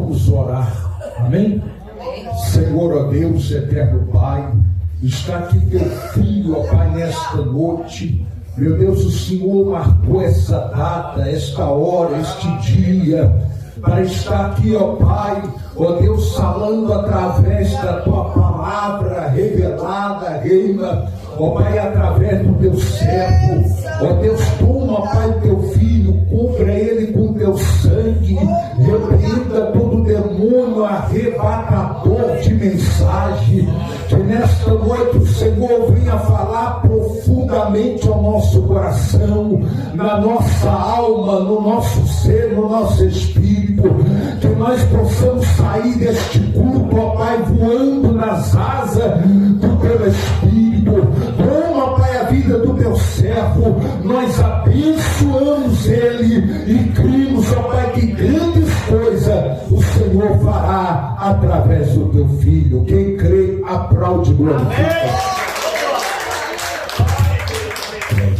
Vamos orar, amém? Senhor, ó Deus, eterno Pai, está aqui teu filho, ó Pai, nesta noite. Meu Deus, o Senhor marcou essa data, esta hora, este dia, para estar aqui, ó Pai, ó Deus, falando através da tua palavra revelada, reina, ó Pai, através do teu servo, ó Deus, toma, ó Pai, teu filho, cubra ele com teu sangue, repreenda todo demônio arrebatador de mensagem, que nesta noite o Senhor venha falar profundamente ao nosso coração, na nossa alma, no nosso ser, no nosso espírito, que nós possamos sair deste culto, ó Pai, voando nas asas do teu espírito. Toma, Pai, a vida do teu servo, nós abençoamos ele e cremos, ó Pai, que grandes coisas o Senhor fará através do teu filho. Quem crê, aplaude, glorifica.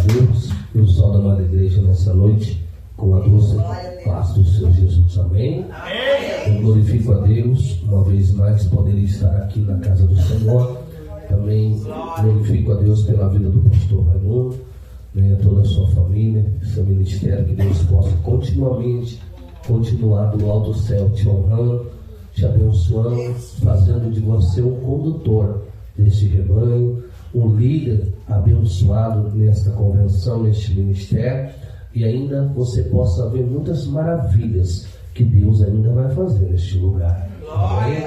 Deus, eu salvo a amada igreja nessa noite com a doce paz do Senhor Jesus, amém? Eu glorifico a Deus, uma vez mais poderia estar aqui na casa do Senhor. Também glorifico a Deus pela vida do pastor Raimundo, né, toda a sua família, seu ministério, que Deus possa continuar do alto céu te honrando, te abençoando, fazendo de você um condutor deste rebanho, um líder abençoado nesta convenção, neste ministério, e ainda você possa ver muitas maravilhas que Deus ainda vai fazer neste lugar. Amém?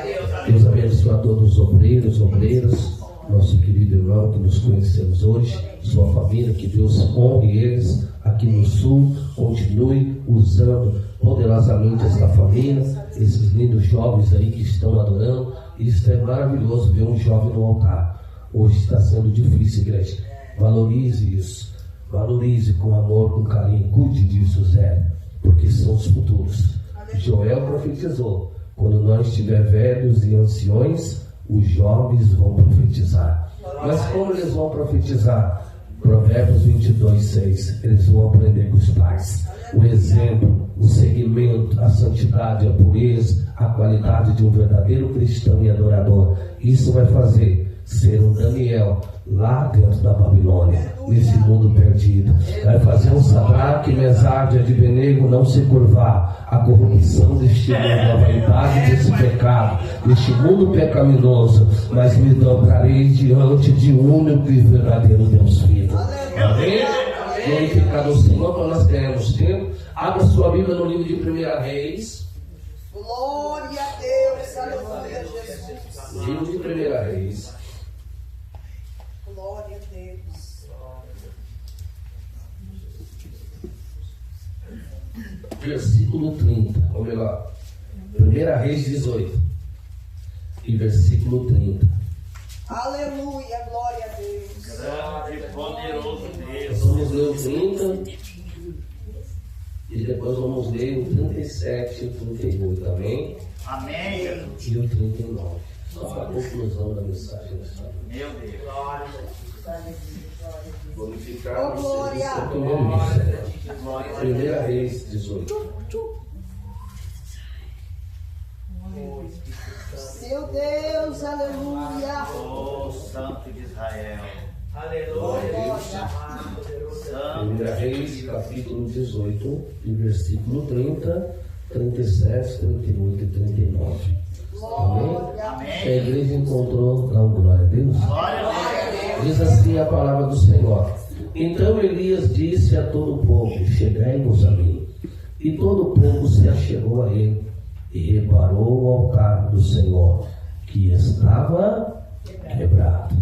Deus abençoe a todos os obreiros, obreiras, nosso querido irmão que nos conhecemos hoje, sua família, que Deus honre eles aqui no sul, continue usando poderosamente esta família, esses lindos jovens aí que estão adorando. Isso é maravilhoso ver um jovem no altar. Hoje está sendo difícil, igreja. Valorize isso, valorize com amor, com carinho, cuide disso, Zé, porque são os futuros. Joel profetizou: quando nós estiver velhos e anciões, os jovens vão profetizar. Mas como eles vão profetizar? Provérbios 22:6. Eles vão aprender com os pais. O exemplo, o seguimento, a santidade, a pureza, a qualidade de um verdadeiro cristão e adorador. Isso vai fazer ser um Daniel lá dentro da Babilônia, nesse mundo perdido. Vai fazer um Sadraque, Mesaque e Abednego não se curvar à corrupção deste mundo, à vaidade desse pecado, deste mundo pecaminoso, mas me dobrarei diante de um único e verdadeiro Deus vivo. Amém? Glorificado o Senhor, para nós ganhamos tempo. Abra sua Bíblia no livro de 1 Reis. Glória a Deus, aleluia, Jesus. Livro de 1 Reis. Glória a Deus. Versículo 30, ou melhor, 1 Reis 18 e versículo 30. Aleluia, glória a Deus. Grande e poderoso Deus. Vamos ler o 30 e depois vamos ler o 37 e o 38 também. Amém, Jesus. E o 39. Só para a conclusão da mensagem. Meu Deus. Glorificar Oh, glória. o teu nome, Senhor. 1 Reis 18. Seu Deus, aleluia. Oh, Santo de Israel. Glória. 1 Reis, capítulo 18, e versículo 30, 37, 38 e 39. Amém? A igreja encontrou, dá uma glória a Deus. Diz assim a palavra do Senhor: então Elias disse a todo o povo: chegai-vos a mim. E todo o povo se achegou a ele, e reparou o altar do Senhor, que estava quebrado.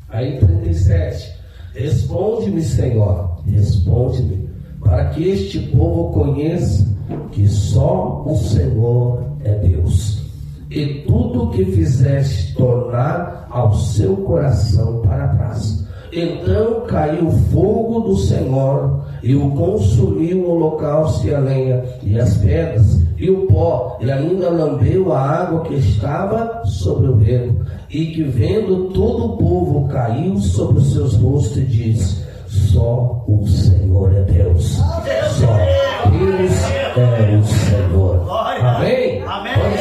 Aí 37: responde-me, Senhor, responde-me, para que este povo conheça que só o Senhor é Deus, e tudo o que fizeste tornar ao seu coração para trás. Então caiu o fogo do Senhor e o consumiu o holocausto e a lenha e as pedras e o pó, e ainda lambeu a água que estava sobre o rego. E que vendo todo o povo caiu sobre os seus rostos e disse: só o Senhor é Deus. Só Deus é o Senhor. Amém? Amém. Vamos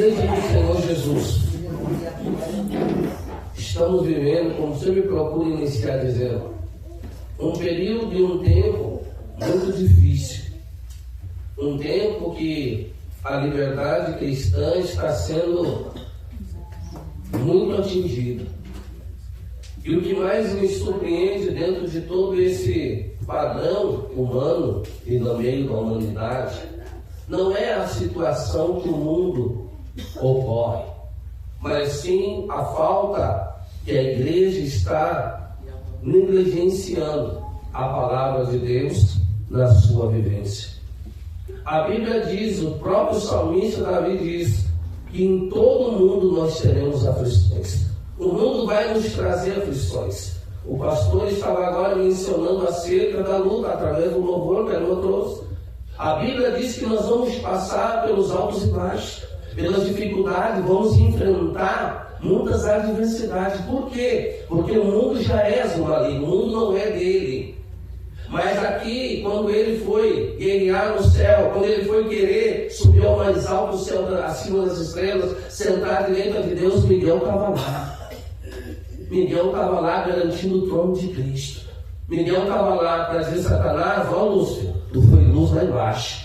Igreja do Senhor Jesus, estamos vivendo, como você me procura iniciar dizendo, um período e um tempo muito difícil. Um tempo que a liberdade cristã está sendo muito atingida. E o que mais me surpreende dentro de todo esse padrão humano e no meio da humanidade, não é a situação que o mundo ocorre, mas sim a falta que a igreja está negligenciando a palavra de Deus na sua vivência. A Bíblia diz, o próprio salmista Davi diz, que em todo mundo nós teremos aflições. O mundo vai nos trazer aflições. O pastor estava agora mencionando acerca da luta através do louvor que a irmã trouxe. A Bíblia diz que nós vamos passar pelos altos e baixos, pelas dificuldades, vamos enfrentar muitas adversidades. Por quê? Porque o mundo já é do maligno, o mundo não é dele. Mas aqui, quando ele foi guerrear no céu, quando ele foi querer subir ao mais alto, o céu acima das estrelas, sentar à direita de Deus, Miguel estava lá. Miguel estava lá garantindo o trono de Cristo. Miguel estava lá para dizer, Satanás, ó Lúcio, tu foi luz lá embaixo.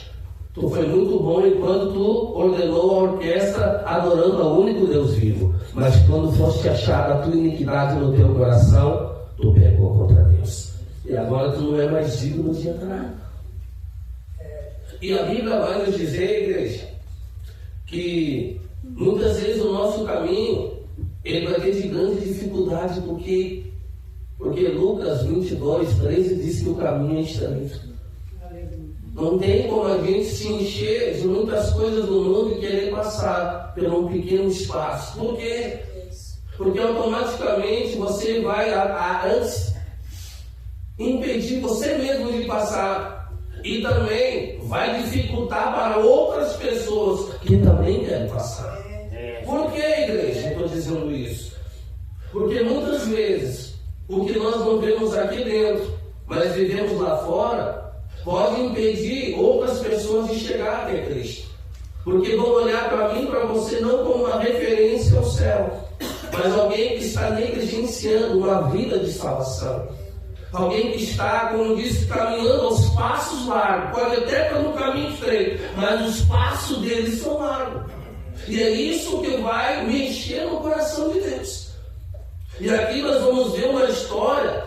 Tu foi muito bom enquanto tu ordenou a orquestra adorando ao único Deus vivo. Mas quando foste achada a tua iniquidade no teu coração, tu pecou contra Deus. E agora tu não é mais digno de entrar. E a Bíblia vai nos dizer, igreja, que muitas vezes o nosso caminho ele vai ter de grande dificuldade, porque Lucas 22:13 diz que o caminho é estreito. Não tem como a gente se encher de muitas coisas do mundo e querer passar por um pequeno espaço. Por quê? Porque automaticamente você vai antes impedir você mesmo de passar e também vai dificultar para outras pessoas que também querem passar. Por que, igreja, eu estou dizendo isso? Porque muitas vezes o que nós não vemos aqui dentro, mas vivemos lá fora, pode impedir outras pessoas de chegar até Cristo. Porque vão olhar para mim e para você não como uma referência ao céu, mas alguém que está negligenciando uma vida de salvação. Alguém que está, como disse, caminhando aos passos largos. Pode até estar no caminho estreito, mas os passos deles são largos. E é isso que vai mexer no coração de Deus. E aqui nós vamos ver uma história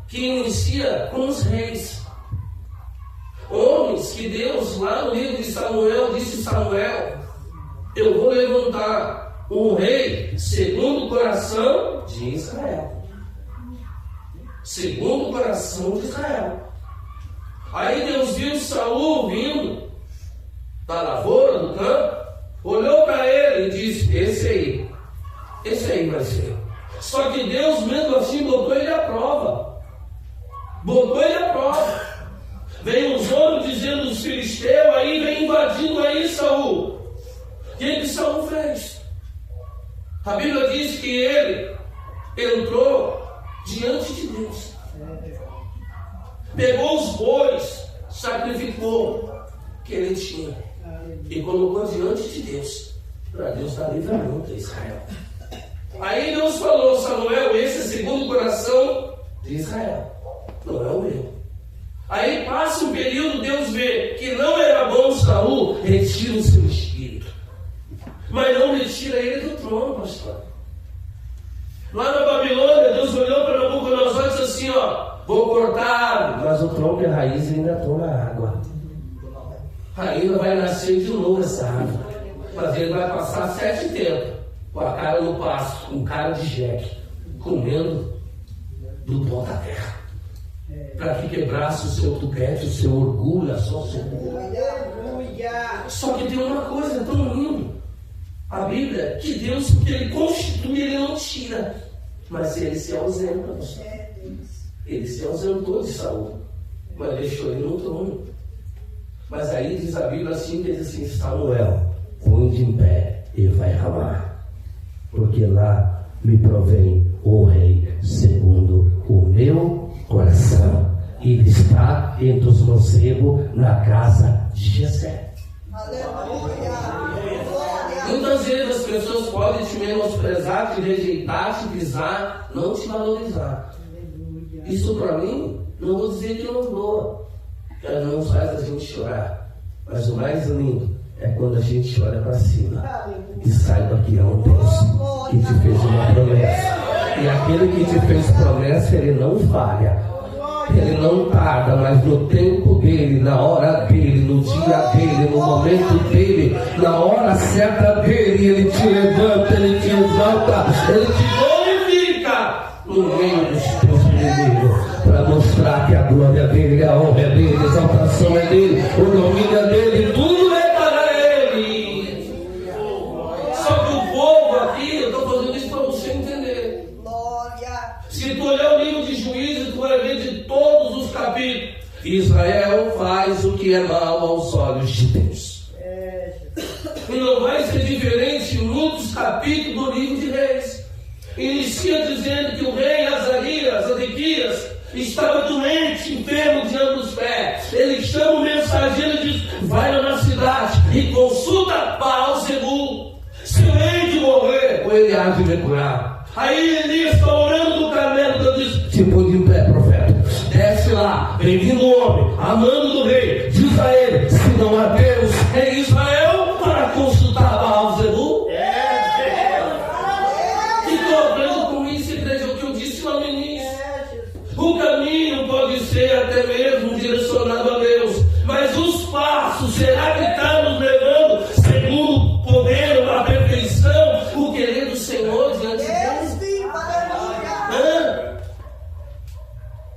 que inicia com os reis. Homens que Deus, lá no livro de Samuel, disse: Samuel, eu vou levantar um rei segundo o coração de Israel. Segundo o coração de Israel. Aí Deus viu Saul vindo da lavoura, do campo, olhou para ele e disse: esse aí vai ser. Só que Deus mesmo assim botou ele à prova. Vem os homens dizendo dos filisteus, aí vem invadindo aí Saul. O que Saul fez? A Bíblia diz que ele entrou diante de Deus. Pegou os bois, sacrificou que ele tinha e colocou diante de Deus, para Deus dar livramento a Israel. Aí Deus falou: Samuel, esse é segundo o coração de Israel, não é o meu. Aí passa um período, Deus vê que não era bom Saul, retira o seu espírito, mas não retira ele do trono, pastor. Lá na Babilônia, Deus olhou para Nabucodonosor e disse assim: ó, vou cortar, mas o tronco e a raiz ainda estão na água. Ainda vai nascer de novo essa árvore, mas ele vai passar 7 tempos com a cara no pasto, com cara de jegue, comendo do pó da terra, para que quebrasse o seu tupete, o seu orgulho, a sua soberba. Só que tem uma coisa tão linda, a Bíblia, que Deus, que Ele constitui, Ele não tira, mas Ele se ausenta. Ele se ausentou de Saul, mas deixou ele no trono. Mas aí diz a Bíblia assim, que diz assim: Samuel, põe-te em pé e vai ramar, porque lá me provém o rei segundo o meu coração. Ele está entre os mancebos na casa de Jessé. Aleluia. Muitas Muitas vezes as pessoas podem te menosprezar, te rejeitar, te pisar, não te valorizar. Isso para mim, não vou dizer que não doa, não faz a gente chorar. Mas o mais lindo é quando a gente olha para cima e saiba que é um Deus que te fez uma promessa. E aquele que te fez promessa, ele não falha. Ele não tarda, mas no tempo dele, na hora dele, no dia dele, no momento dele, na hora certa dele, ele te levanta, ele te exalta, ele te glorifica no meio dos teus inimigos, para mostrar que a glória dele, a honra é dele, a exaltação é dele, o domínio é dele, tudo é para ele. Só que o povo aqui, eu estou fazendo isso para você entender. Glória. Se tu olhar o livro de Juízes, tu vai ver de todos os capítulos, Israel faz o que é mal aos olhos de Deus. E não vai ser diferente em muitos capítulos do livro de Reis. Inicia dizendo que o rei Ezequias, estava doente, enfermo de ambos os pés. Ele chama o mensageiro e diz: vai lá na cidade e consulta Baal-Zebul. Se o rei morrer, ou ele há de me curar. Aí Elias está orando no Carmelo, Deus diz: se põe em pé, profeta, desce lá, vem vindo o homem, amando do rei, diz a ele: se não há Deus em Israel para consultar Baal-Zebul. E estou aprendendo com isso, igreja, o que eu disse lá no início. O caminho pode ser até mesmo direcionado a Deus, mas os passos, será que está nos levando segundo o poder, a perfeição, o querer do Senhor diante de Deus?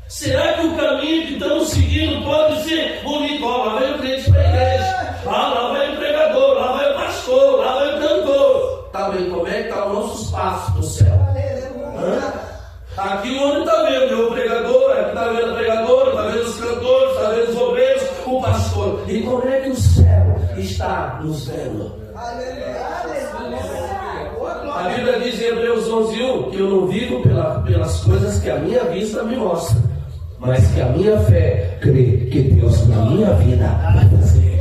Será que o caminho que estamos seguindo pode ser bonito? Lá vai o crente para a igreja, lá vai o pregador, lá vai o pastor, lá vai o cantor. Tá bem, como é que estão os nossos passos para o céu? Aqui o homem está vendo o pregador, aqui está vendo a pregadora, está vendo os cantores, está vendo os obreiros, o pastor. E como é que o céu está nos vendo? A Bíblia diz em Hebreus 11:1 que eu não vivo pelas coisas que a minha vista me mostra, mas que a minha fé crê que Deus na minha vida vai fazer.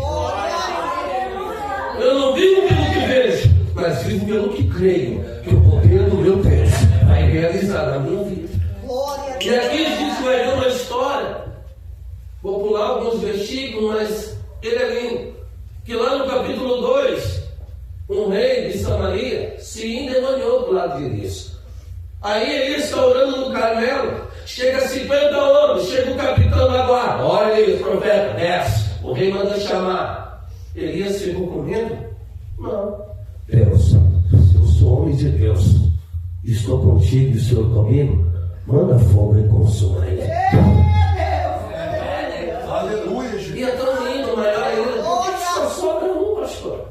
Eu não vivo pelo que vejo, mas vivo pelo que creio, que o poder do meu Deus vai realizar na minha vida. E aqui a gente vai ver uma história, vou pular alguns versículos, mas ele é lindo, que lá no capítulo 2, um rei de Samaria se endemoniou do lado de Elias. Aí Elias está orando no Carmelo, chega 50 homens, chega o capitão da guarda: olha aí, profeta, desce. O rei manda chamar. Elias ficou com medo? Não. Deus, eu sou homem de Deus, estou contigo e o Senhor comigo, manda fogo e consuma ele. Aleluia, E é tão lindo, maior ainda. Por que só sobra um, pastor?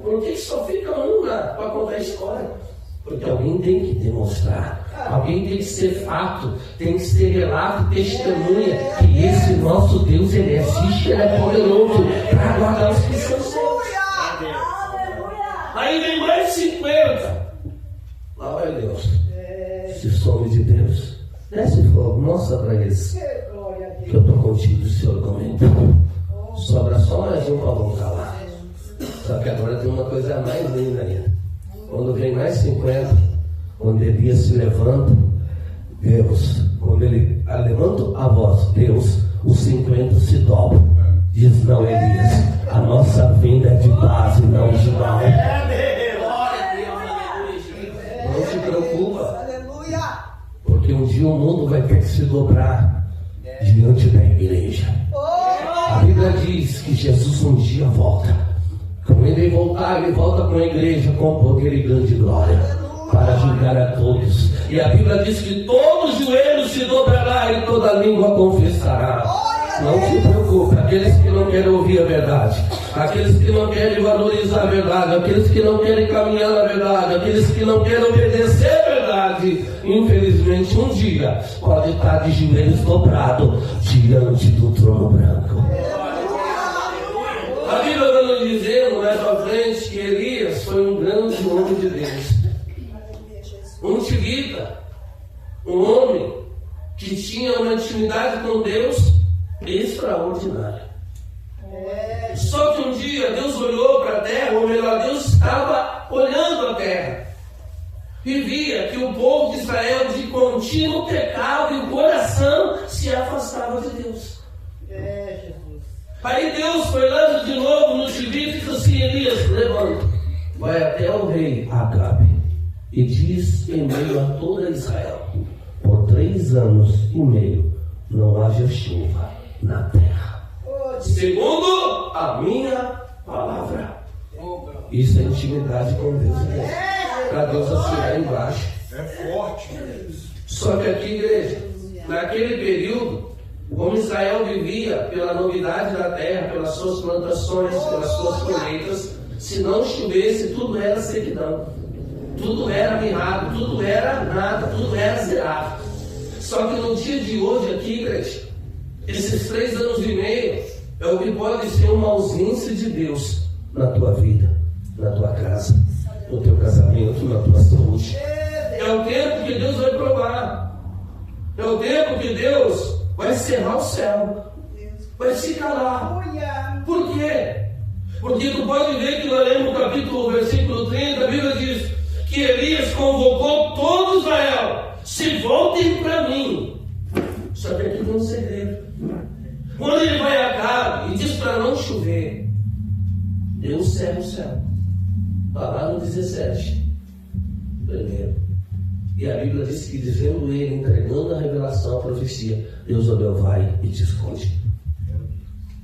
Por que só fica um para contar a história? Porque alguém tem que demonstrar, alguém tem que ser fato, tem que ser relato, testemunha que esse nosso Deus, ele existe, ele é poderoso para guardar os que são seus. Aí vem mais 50. Lá vai Deus. Se somos de Deus, desce fogo, mostra para eles que eu estou contigo, o Senhor comigo. Sobra só mais um para voltar lá. Só que agora tem uma coisa mais linda ainda. Quando vem mais 50, quando Elias se levanta, Deus, quando ele levanta a voz, Deus, os 50 se dobram. Diz: não, Elias, a nossa vinda é de paz e não de mal. Não se preocupa, porque um dia o mundo vai ter que se dobrar diante da igreja. A Bíblia diz que Jesus um dia volta. Quando ele voltar, ele volta com a igreja com poder e grande glória para julgar a todos. E a Bíblia diz que todo joelho se dobrará e toda língua confessará. Não se preocupe, aqueles que não querem ouvir a verdade, aqueles que não querem valorizar a verdade, aqueles que não querem caminhar na verdade, aqueles que não querem obedecer a verdade, infelizmente um dia pode estar de joelhos dobrados diante do trono branco. A Bíblia está nos dizendo mais à frente que Elias foi um grande homem de Deus, um tirita, um homem que tinha uma intimidade com Deus extraordinária. Só que um dia Deus olhou para a terra, ou melhor, Deus estava olhando e via que o povo de Israel de contínuo pecava e o coração se afastava de Deus. Aí Deus foi lá de novo no Gibi e disse assim: Elias, levanta, vai até o rei Acabe e diz em meio a toda Israel: por 3 anos e meio não haja chuva na terra, segundo a minha palavra. Isso é intimidade com Deus, para Deus assinar embaixo. É forte. Só que aqui, igreja, naquele período, como Israel vivia pela novidade da terra, pelas suas plantações, pelas suas colheitas, se não chovesse, tudo era sequidão, tudo era mirrado, tudo era nada, tudo era zerado. Só que no dia de hoje aqui, igreja, esses 3 anos e meio é o que pode ser uma ausência de Deus na tua vida, na tua casa, no teu casamento, na tua saúde. É o tempo que Deus vai provar. É o tempo que Deus vai cerrar o céu, vai se calar. Por quê? Porque tu pode ver que lá no capítulo, versículo 30, a Bíblia diz que Elias convocou todo Israel: se voltem para mim. Só que aqui tem um segredo. Quando ele vai a Acabe e diz para não chover, Deus cerra o céu. Está lá no 17, primeiro. E a Bíblia diz que, dizendo ele, entregando a revelação, a profecia, Deus olhou: vai e te esconde.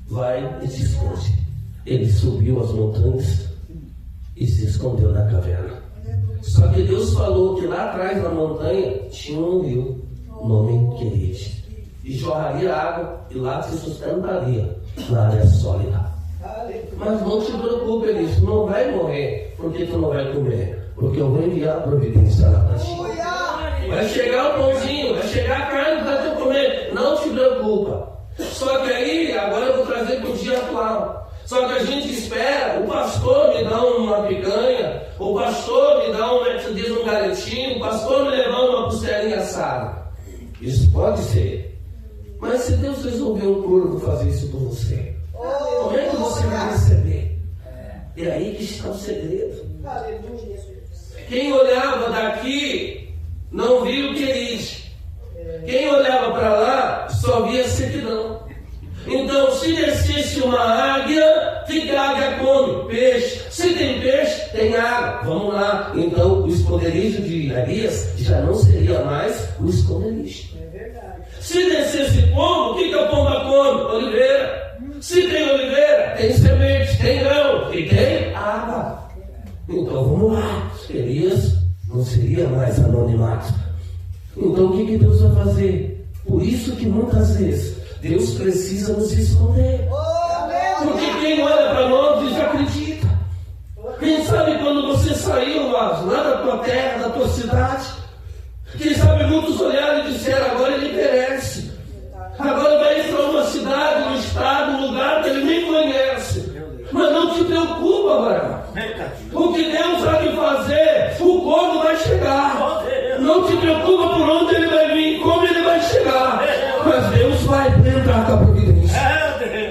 Vai e te esconde. Ele subiu as montanhas e se escondeu na caverna. Só que Deus falou que lá atrás, na montanha, tinha um rio, nome Querite, e jorraria água, e lá se sustentaria na área sólida. Mas não te preocupe, Elias, tu não vai morrer porque tu não vai comer, porque eu vou enviar a providência lá para ti. Vai chegar o pãozinho, vai chegar a carne para tu comer, não te preocupa. Só que aí, agora eu vou trazer para o dia atual. Só que a gente espera, o pastor me dá uma picanha, o pastor me dá um galetinho, o pastor me levar uma costelinha assada. Isso pode ser. Mas se Deus resolver um curvo fazer isso por você, como é que você vai receber? É aí que está o segredo. Quem olhava daqui não via o Querite. Quem olhava para lá só via sequidão. Então, se descesse uma águia, que águia come? Peixe. Se tem peixe, tem água. Vamos lá. Então, o esconderijo de Elias já não seria mais o esconderijo. Se descesse pombo, o que a pomba come? Oliveira. Se tem oliveira, tem semente, tem grão e tem água. Então, vamos lá. Elias não seria mais anonimato. Então, o que Deus vai fazer? Por isso que muitas vezes Deus precisa nos esconder. Porque quem olha para nós desacredita. Quem sabe quando você saiu lá da tua terra, da tua cidade, quem sabe muitos olharam e disseram: agora ele merece. Agora vai para uma cidade, um estado, um lugar que ele nem conhece. Mas não te preocupa, agora. O que Deus vai fazer, o corpo vai chegar. Não te preocupa por onde ele vai vir, como ele vai chegar. Mas Deus vai entrar com a providência.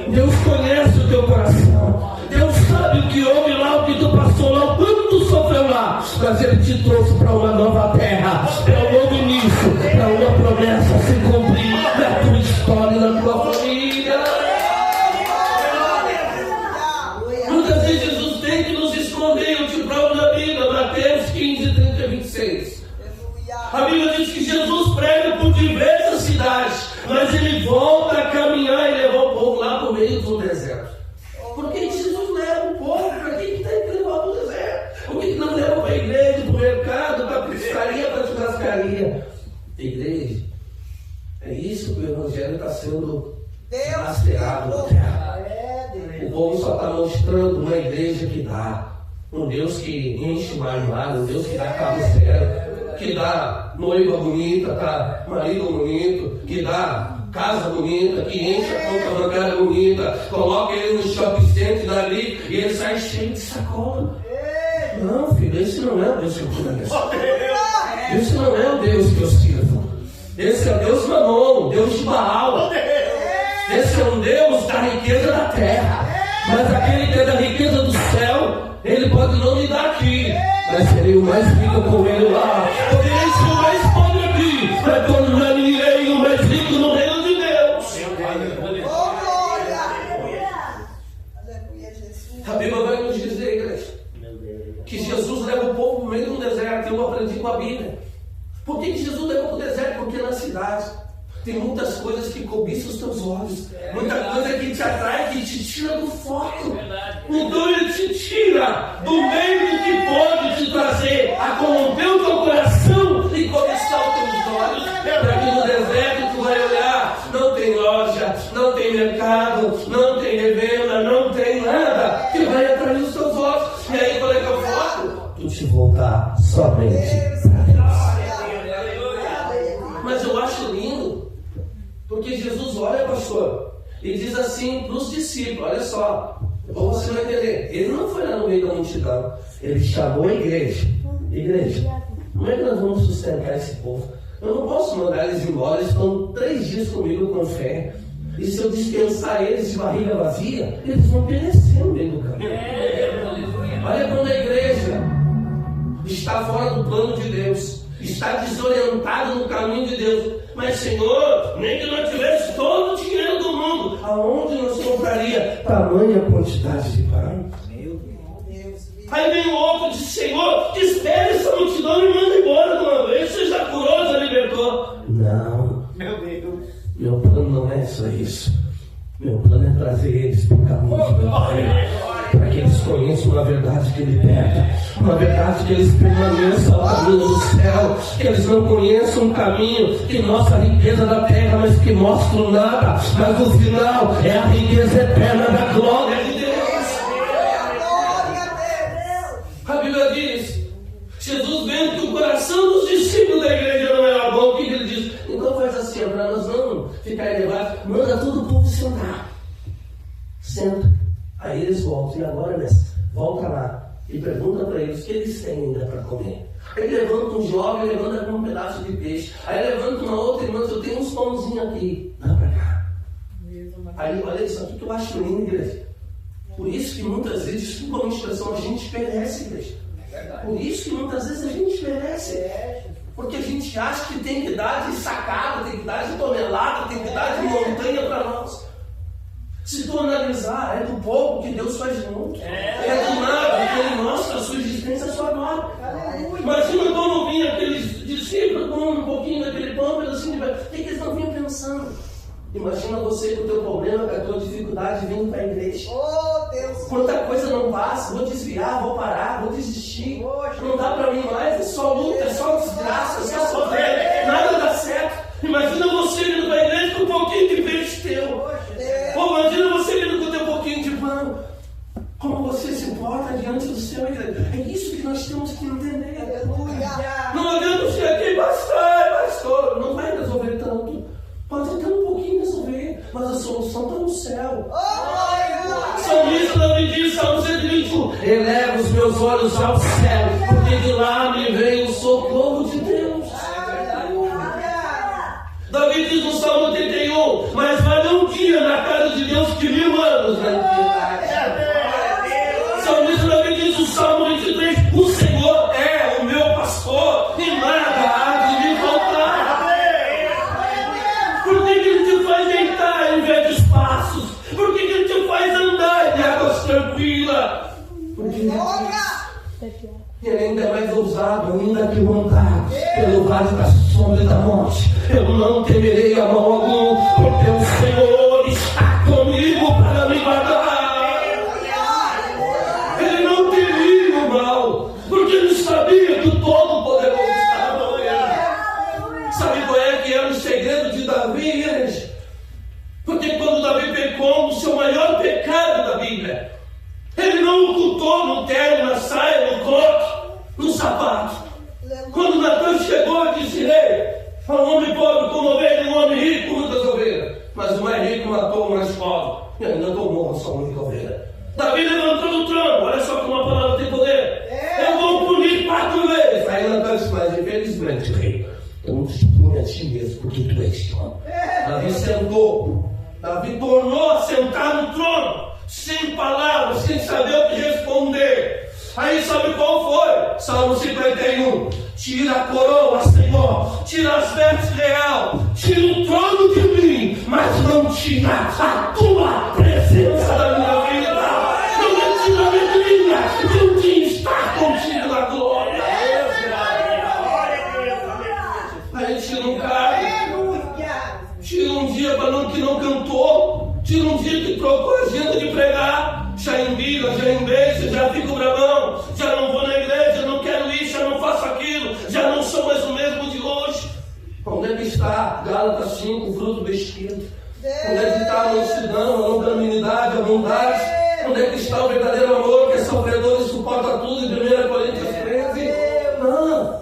Deus conhece o teu coração. Deus sabe o que houve lá, o que tu passou lá, o quanto tu sofreu lá. Mas Ele te trouxe para uma nova terra, para um novo início, para uma promessa se cumprir na tua história e na tua família. Muitas vezes Jesus tem que nos esconder. Eu te provo na Bíblia, Mateus 15, 30 e 26. A Bíblia diz que Jesus prega por diversas cidades, mas ele volta a caminhar e levar o povo lá para o meio do deserto. Por que Jesus leva o povo? Para quem que tem que levar para o deserto? Por que não leva para a igreja, para o mercado, para a pescaria, para a churrascaria? Igreja, é isso que o Evangelho está sendo rastreado na terra. O povo só está mostrando uma igreja que dá, um Deus que enche o mar, um Deus que dá carro zero, que dá noiva bonita, tá? Marido bonito, que dá casa bonita, que enche a conta bancária bonita, coloca ele no shopping center dali e ele sai cheio de sacola. Não, filho, esse não é o Deus que eu conheço. Esse não é o Deus que eu sirvo. Esse é o Deus Mamon, Deus de Baal. Esse é um Deus da riqueza da terra. Mas aquele que é da riqueza do céu, ele pode não me dar aqui, mas serei o mais rico com ele lá. Podereis ser o mais pobre aqui, mas tornarei o mais rico no reino de Deus. Oh, glória! Aleluia, Jesus. A Bíblia vai nos dizer, igreja, que Jesus leva o povo no meio de um deserto. Eu aprendi com a Bíblia. Por que Jesus levou para o deserto? Porque na cidade tem muitas coisas que cobiçam os teus olhos, muita coisa que te atrai, que te tira do foco. Então ele te tira do meio do que pode te trazer a corromper o teu coração e cobiçar os teus olhos. Para que no deserto tu vai olhar, não tem loja, não tem mercado, não tem revenda, não tem nada que vai atrair os teus olhos. E aí qual é que é o foco? Tu te voltar somente para Deus. Mas eu acho lindo, porque Jesus olha, pastor, e diz assim para os discípulos: olha só, ou você vai entender, ele não foi lá no meio da multidão, ele chamou a igreja. Igreja, como é que nós vamos sustentar esse povo? Eu não posso mandar eles embora, eles estão 3 dias comigo com fé. E se eu dispensar eles de barriga vazia, eles vão perecer no meio do caminho. Olha quando a igreja está fora do plano de Deus, está desorientada no caminho de Deus. Mas Senhor, nem que nós tivéssemos todo o dinheiro do mundo, aonde nós compraria tamanha quantidade de pão? Aí vem o outro e diz: Senhor, espere essa multidão e manda embora de uma vez. Você já curou, já libertou? Não. Meu Deus. Meu plano não é só isso. Meu plano é trazer eles para o caminho de meu Pai, para que eles conheçam uma verdade que liberta, uma verdade que eles permaneçam ao caminho do céu, que eles não conheçam um caminho que mostra a riqueza da terra, mas que mostra o nada, mas o final é a riqueza eterna da glória de Deus. A Bíblia diz, Jesus vendo que o coração dos discípulos da igreja não era bom, o que ele diz? Então faz assim, para nós não ficar elevados, manda todo o povo sentar. Senta. Aí eles voltam. E agora, Nessa, volta lá e pergunta para eles o que eles têm ainda para comer. Aí levanta um jovem, levanta com um pedaço de peixe. Aí levanta uma outra irmã, eu tenho uns pãozinhos aqui. Dá para cá. Aí olha isso aqui que eu acho lindo, igreja. Por isso que muitas vezes, desculpa a minha expressão, a gente perece, igreja. Por isso que muitas vezes a gente perece. Porque a gente acha que tem que dar de sacada, tem que dar de tonelada, tem que dar de montanha para nós. Se tu analisar, é do pouco que Deus faz muito. É do nada que Ele mostra a sua existência, a sua glória. Imagina quando vinha aqueles discípulos com um pouquinho daquele pão, um pedacinho de pão. O que eles não vinham pensando? Imagina você com o teu problema, com a tua dificuldade vindo para a igreja. Oh, Deus. Quanta coisa não passa, vou desviar, vou parar, vou desistir. Não dá para mim mais, é só luta, é só desgraça, é só sofrer, nada dá certo. Imagina você vindo para a igreja com um pouquinho de peixe teu. Ou imagina você vindo com o teu pouquinho de pão. Como você se porta diante do Senhor, igreja. É isso que nós temos que entender. Não adianta você aqui, pastor, não vai resolver tanto. Pode até um pouquinho resolver, mas a solução está no céu. Salmista Davi diz, Salmo 121, eleva os meus olhos ao céu, porque de lá me vem o socorro de Deus. Davi diz no Salmo 81, mas vale um dia na casa de Deus que 1000 anos na eternidade. Salmista Davi diz no Salmo 23, o Senhor é o meu pastor e nada há de me faltar. Por que Ele te faz deitar em verdes passos? Por que Ele te faz andar em águas tranquilas? Porque Ele ainda é mais ousado, ainda que eu andar pelo vale da sombra da morte, eu não temerei a mal algum, porque o Senhor está comigo para me guardar. Ele não teria o mal, porque ele sabia que o Todo-Poderoso estava com ele. Sabe qual é que era o segredo de Davi, gente? Porque quando Davi pecou, o seu maior pecado da Bíblia, ele não ocultou no terno, na saia, no coque, no sapato. Quando Natan chegou e disse: ei, um homem pobre como ovelha e um homem rico com muitas ovelhas. Mas o mais rico matou o mais pobre e ainda tomou a sua única ovelha. Davi levantou do trono, olha só como a palavra tem poder. Eu vou punir 4 vezes. Aí Natan disse: mas infelizmente, rei, eu não te punho a ti mesmo, porque tu és homem. Davi sentou, Davi tornou a sentar no trono, sem palavras, sem saber o que responder. Aí sabe qual foi? Salmo Tira a coroa, Senhor. Tira as vestes real. Tira o trono de mim. Mas não tira a tua presença da minha vida. Não me tira a alegria de um dia estar contigo na glória. Aí tira um cara. Tira um dia que não cantou. Tira um dia que trocou a agenda de pregar. Já embira, já embeija, já fico bravão. Já não vou na igreja, não quero ir, já não faço aquilo. Já não sou mais o mesmo de hoje. Onde é que está Gálatas 5, fruto do Espírito? Onde é que está a mansidão, a longanimidade, a bondade? Onde é que está o verdadeiro amor que é sofredor e suporta tudo em 1 Coríntios 13? Não.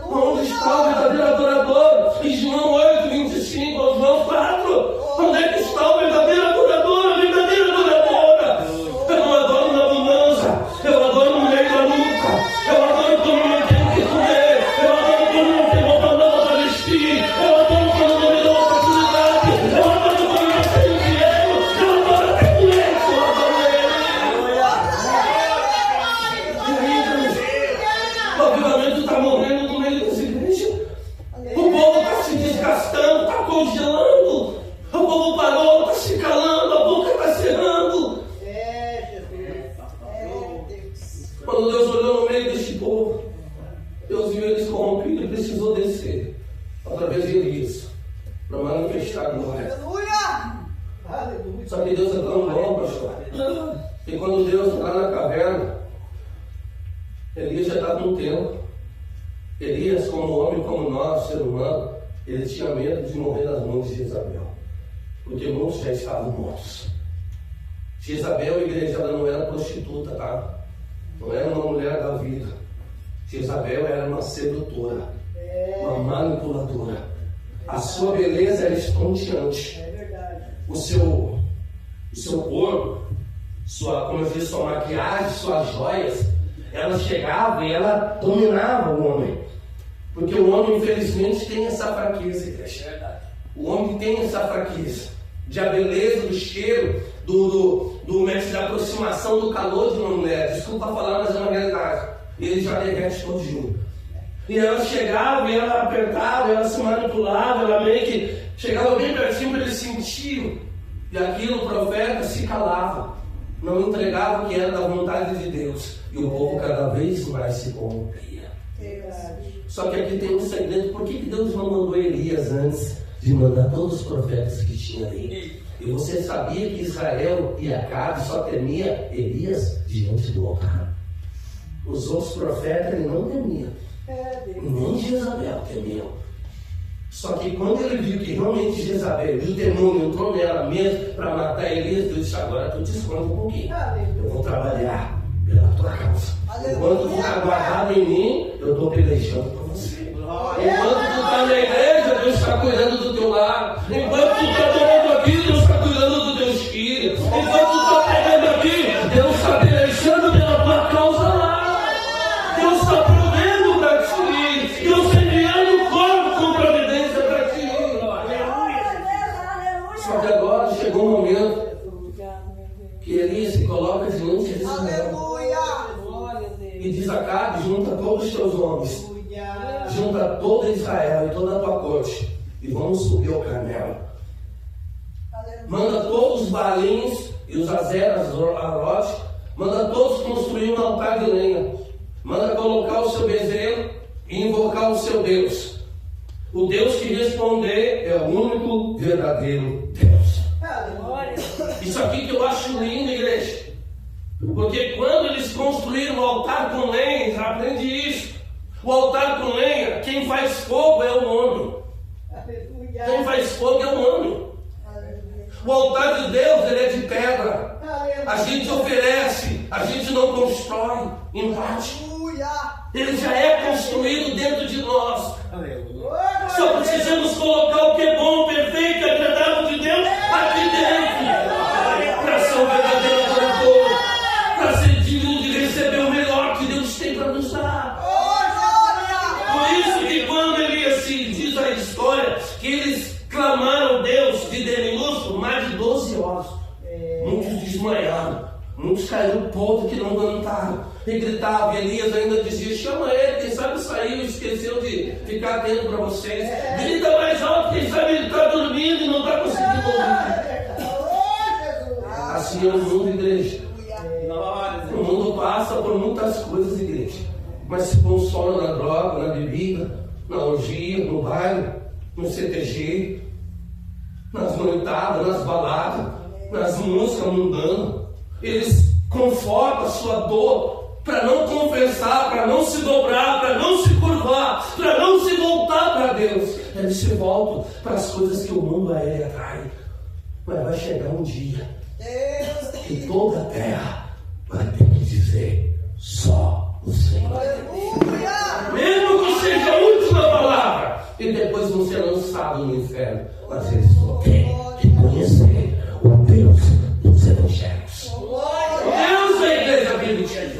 Onde está o verdadeiro adorador? Em João 8, 25 ou João 4. Onde é que está o verdadeiro adorador, a verdadeira adoradora? Eu não adoro na abundância, eu adoro no meio da luta, eu adoro quando não tenho o que comer, eu adoro quando não tenho roupa nova para vestir, eu adoro quando não me dão oportunidade, eu adoro quando não tenho dinheiro, eu adoro até doente, eu adoro ele. O avivamento está morrendo no meio das igrejas. O povo está se desgastando, está congelando. O povo parou, está se calando, a boca está cerrando. Quando Deus olhou no meio deste povo, Deus viu eles corrompidos e precisou descer através de Elias para manifestar a glória. Só que Deus é tão bom, pastor, que quando Deus está na caverna, Elias já está no tempo. Elias, como homem, como nós, ser humano, ele tinha medo de morrer nas mãos de Jezabel, porque muitos já estavam mortos. Jezabel, a igreja, ela não era prostituta, tá? Não era uma mulher da vida. Jezabel era uma sedutora, uma manipuladora. A sua beleza era estonteante. O seu corpo, como eu disse, sua maquiagem, suas joias, ela chegava e ela dominava o homem. Porque o homem, infelizmente, tem essa fraqueza, igreja. O homem tem essa fraqueza de a beleza, do cheiro, da aproximação, do calor de uma mulher. Desculpa falar, mas é uma realidade. Ele já derrete todo junto. E ela chegava, e ela apertava, ela se manipulava, ela meio que chegava bem pertinho para ele sentir. E aquilo, o profeta se calava, não entregava o que era da vontade de Deus. E o povo cada vez mais se corrompia. Só que aqui tem um segredo. Por que Deus não mandou Elias antes de mandar todos os profetas que tinha ali? E você sabia que Israel e Acabe só temia Elias diante do altar. Os outros profetas ele não temia. Nem Jezabel temiam. Só que quando ele viu que realmente Jezabel e o demônio entrou nela mesmo para matar Elias, Deus disse: agora tu te esconde um pouquinho. Eu vou trabalhar pela tua causa. Enquanto tu está guardado em mim, eu estou pelejando por você. Enquanto tu está na igreja, Deus está cuidando do teu lar. Enquanto tu está adorando aqui, Deus está cuidando dos teus filhos. Enquanto tu está pregando aqui, Deus está pelejando pela tua causa lá. Deus está provendo para ti. Deus está enviando o corpo com providência para ti. Só que agora chegou um momento que Elias se coloca diante de Israel. E diz: Acabe, junta todos os teus homens, junta toda Israel e toda a tua corte, e vamos subir ao Carmelo. Manda todos os Baalins e os Azeras, Arote, manda todos construir um altar de lenha. Manda colocar o seu bezerro e invocar o seu Deus. O Deus que responder é o único verdadeiro Deus. Isso aqui que eu acho lindo, igreja. Porque quando eles construíram o altar com lenha, aprende isso. O altar com lenha, quem faz fogo é o homem. Quem faz fogo é o homem. O altar de Deus, ele é de pedra. A gente oferece, a gente não constrói embaixo. Ele já é construído dentro de nós. Só precisamos colocar o que é bom, perfeito e agradável de Deus aqui dentro. Para ser um verdadeiro adorador, para ser digno de receber o melhor que Deus tem para nos dar. Por isso que quando Elias se diz a história que eles clamaram Deus de D minúsculo mais de 12 horas. Muitos desmaiaram. Muitos caíram podre que não aguentaram. E gritavam, e Elias ainda dizia, chama ele, quem sabe saiu e esqueceu de ficar atento para vocês. Grita mais alto, quem sabe ele está dormindo e não está conseguindo ouvir. Assim é o mundo, igreja. O mundo passa por muitas coisas, igreja, mas se consola na droga, na bebida, na orgia, no baile, no CTG, nas noitadas, nas baladas, nas músicas mundanas. Eles confortam a sua dor para não confessar, para não se dobrar, para não se curvar, para não se voltar para Deus. Eles se voltam para as coisas que o mundo aéreo atrai. Mas vai chegar um dia que toda a terra vai ter que dizer só o Senhor. Mesmo que seja a última palavra, e depois vão ser lançados no inferno, mas eles vão ter que conhecer o Deus dos evangelhos. Deus é a igreja bíblica.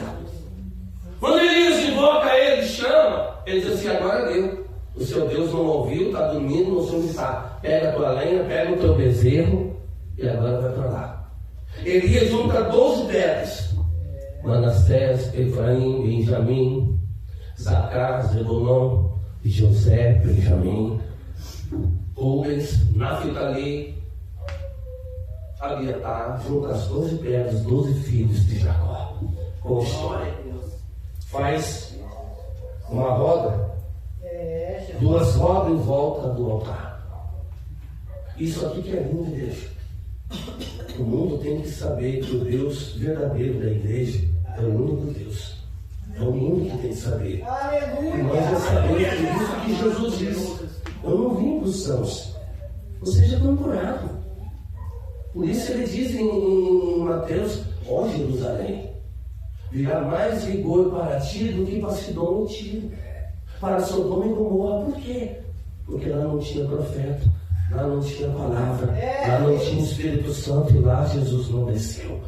Quando Elias invoca ele, chama, ele diz assim, agora deu. O seu Deus não ouviu, está dormindo, não sei onde está. Pega a tua lenha, pega o teu bezerro e agora vai para lá. Elias junta 12 pedras. Manassés, Efraim, Benjamim, Zaccar, Zebulon, José, Benjamim, Rubens, Naphtali, Abiatar, junta as 12 pedras, 12 filhos de Jacó. Com história. Faz uma roda, 2 rodas em volta do altar. Isso aqui que é lindo, igreja. O mundo tem que saber que o Deus verdadeiro da igreja é o único Deus. É o mundo que tem que saber. E nós já sabemos que isso que Jesus disse. Eu não vim para os céus. Vocês já estão curados. Por isso ele diz em Mateus, ó Jerusalém, virá mais rigor para ti do que para Sidom e Tiro, para Sodoma e Gomorra. Por quê? Porque lá não tinha profeta, lá não tinha palavra, lá não tinha Espírito Santo e lá Jesus não desceu.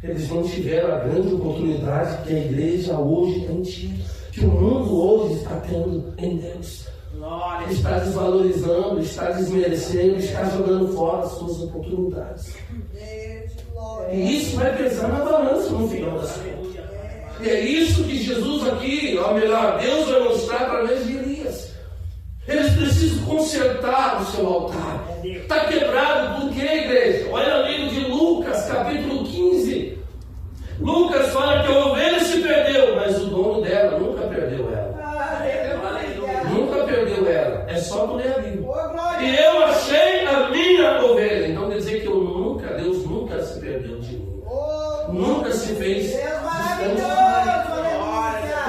Eles não tiveram a grande oportunidade que a igreja hoje tem tido, que o mundo hoje está tendo em Deus. Está desvalorizando, está desmerecendo, está jogando fora as suas oportunidades. E isso vai pesar na balança no final das contas. E é isso que Jesus aqui, ou melhor, Deus vai mostrar através de Elias. Eles precisam consertar o seu altar. Está quebrado por quê, igreja? Olha o livro de Lucas, capítulo 15. Lucas fala que a ovelha se perdeu, mas o dono dela nunca perdeu ela. Nunca perdeu ela. É só tu ler a Bíblia. E eu achei a minha ovelha. Então quer dizer que Deus nunca se perdeu de mim. Nunca se fez distante.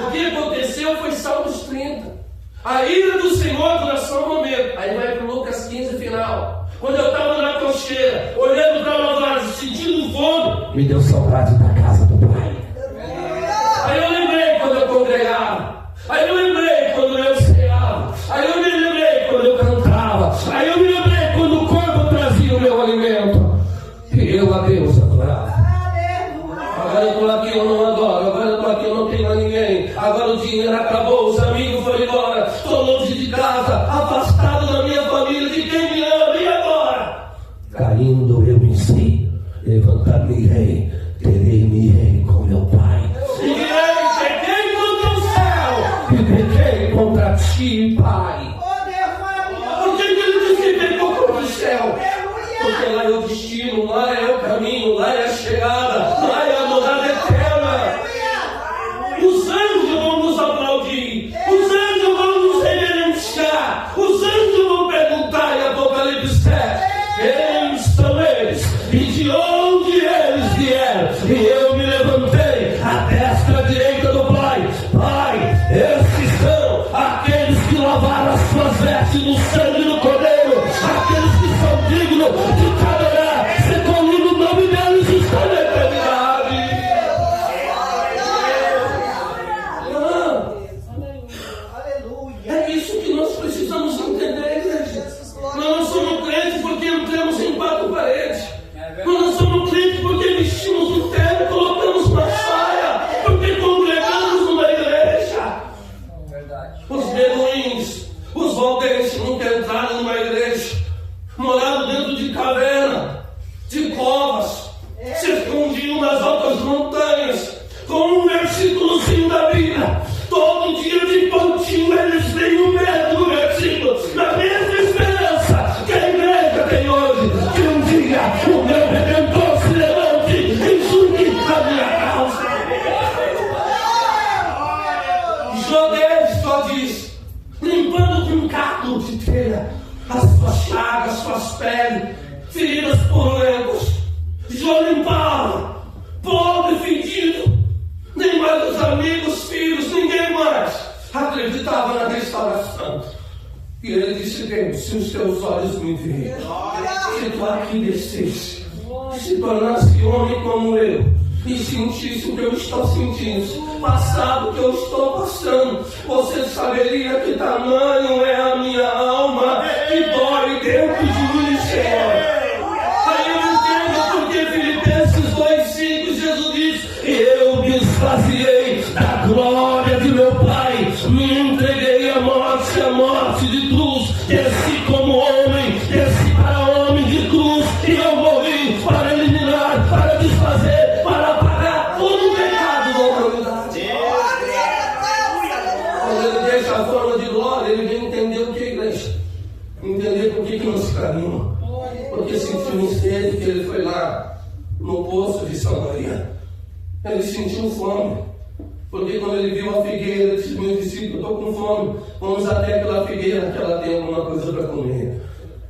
O que aconteceu foi Salmos 30. A ira do Senhor dura só um momento. Aí vai para o Lucas 15 final. Quando eu estava na cocheira, olhando para uma vaza, sentindo fome, me deu saudade da casa do Pai. Aí eu lembrei quando eu congregava. Aí eu lembrei quando eu ceava. Aí eu me lembrei quando eu cantava. Aí eu me lembrei quando o corpo trazia o meu alimento. E eu a Deus adorava. Agora eu estou aqui, eu não adoro. Agora eu estou aqui, eu não tenho mais ninguém. Agora o dinheiro acabou, os amigos foram embora. Estou longe de casa, afastado da minha família, de quem me ama. E agora? Caindo eu em si, levantar-me-ei, terei-me-ei com meu Pai. E pequei contra o céu, e pequei contra ti, Pai. Por que ele disse que pecou contra o céu? Porque lá é o destino, lá é o caminho, lá é a chegada, lá é a morada eterna. Os anjos vão nos aplaudir, os anjos vão nos reverenciar, os anjos vão perguntar em Apocalipse 7, quem são eles e de onde eles vieram? E eu me levantei à destra direita do Pai. Pai, esses são aqueles que lavaram as suas vestes no sangue do Cordeiro, aqueles que são dignos de te adorar, ser comigo o nome deles está na eternidade. montanhas, com um versículozinho da Bíblia. Todo dia de pontinho eles têm o mesmo versículo, na mesma esperança que a igreja tem hoje, que um dia o meu Redentor se levante e julgue a minha causa. Jó 10 só diz: limpando com caco de telha as suas chagas, suas peles, feridas por legos. Jó limpava, pobre, fedido. Nem mais os amigos, filhos, ninguém mais acreditava na restauração. E ele disse: Deus, se os teus olhos me virem, se tu aqui descesse, se tornasse homem como eu, e sentisse o que eu estou sentindo, passado o que eu estou passando, você saberia que tamanho é a minha alma, que dói dentro de mim, Senhor. Aí eu entendo porque Filipenses 2,5 Jesus diz: eu me esvaziei da glória de meu Pai, me entreguei à morte de cruz, desci como homem, desci para homem de cruz, e eu morri para eliminar, para desfazer, para pagar todo o pecado da humanidade. Quando ele deixa a forma de glória, ele vem entender o que é igreja, entender por que não se caminha, porque sentiu um sede que ele foi lá no poço de Samaria. Ele sentiu fome, porque quando ele viu a figueira, ele disse: meus discípulos, eu estou com fome, vamos até aquela figueira que ela tem alguma coisa para comer.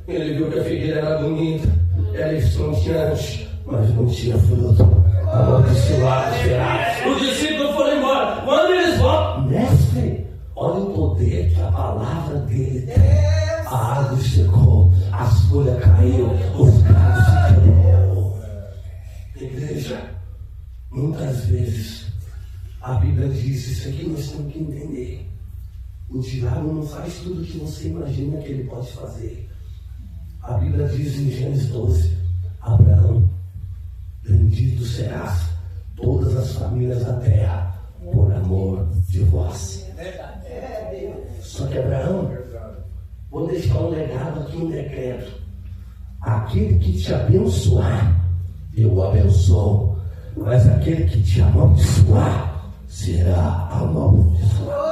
Ele viu que a figueira era bonita, era estonteante, mas não tinha fruto. Amaldiçoado será. Os discípulos foram embora. Quando eles voltam, mestre, olha o poder que a palavra dele tem. A árvore secou, as folhas caíram, os galhos se quebrou. Igreja, muitas vezes a Bíblia diz: isso aqui nós temos que entender. O diabo não faz tudo o que você imagina que ele pode fazer. A Bíblia diz em Gênesis 12: Abraão, bendito serás todas as famílias da terra por amor de vós. Só que Abraão, vou deixar um legado aqui, um decreto: aquele que te abençoar, eu o abençoo, mas aquele que te amaldiçoar será amaldiçoado.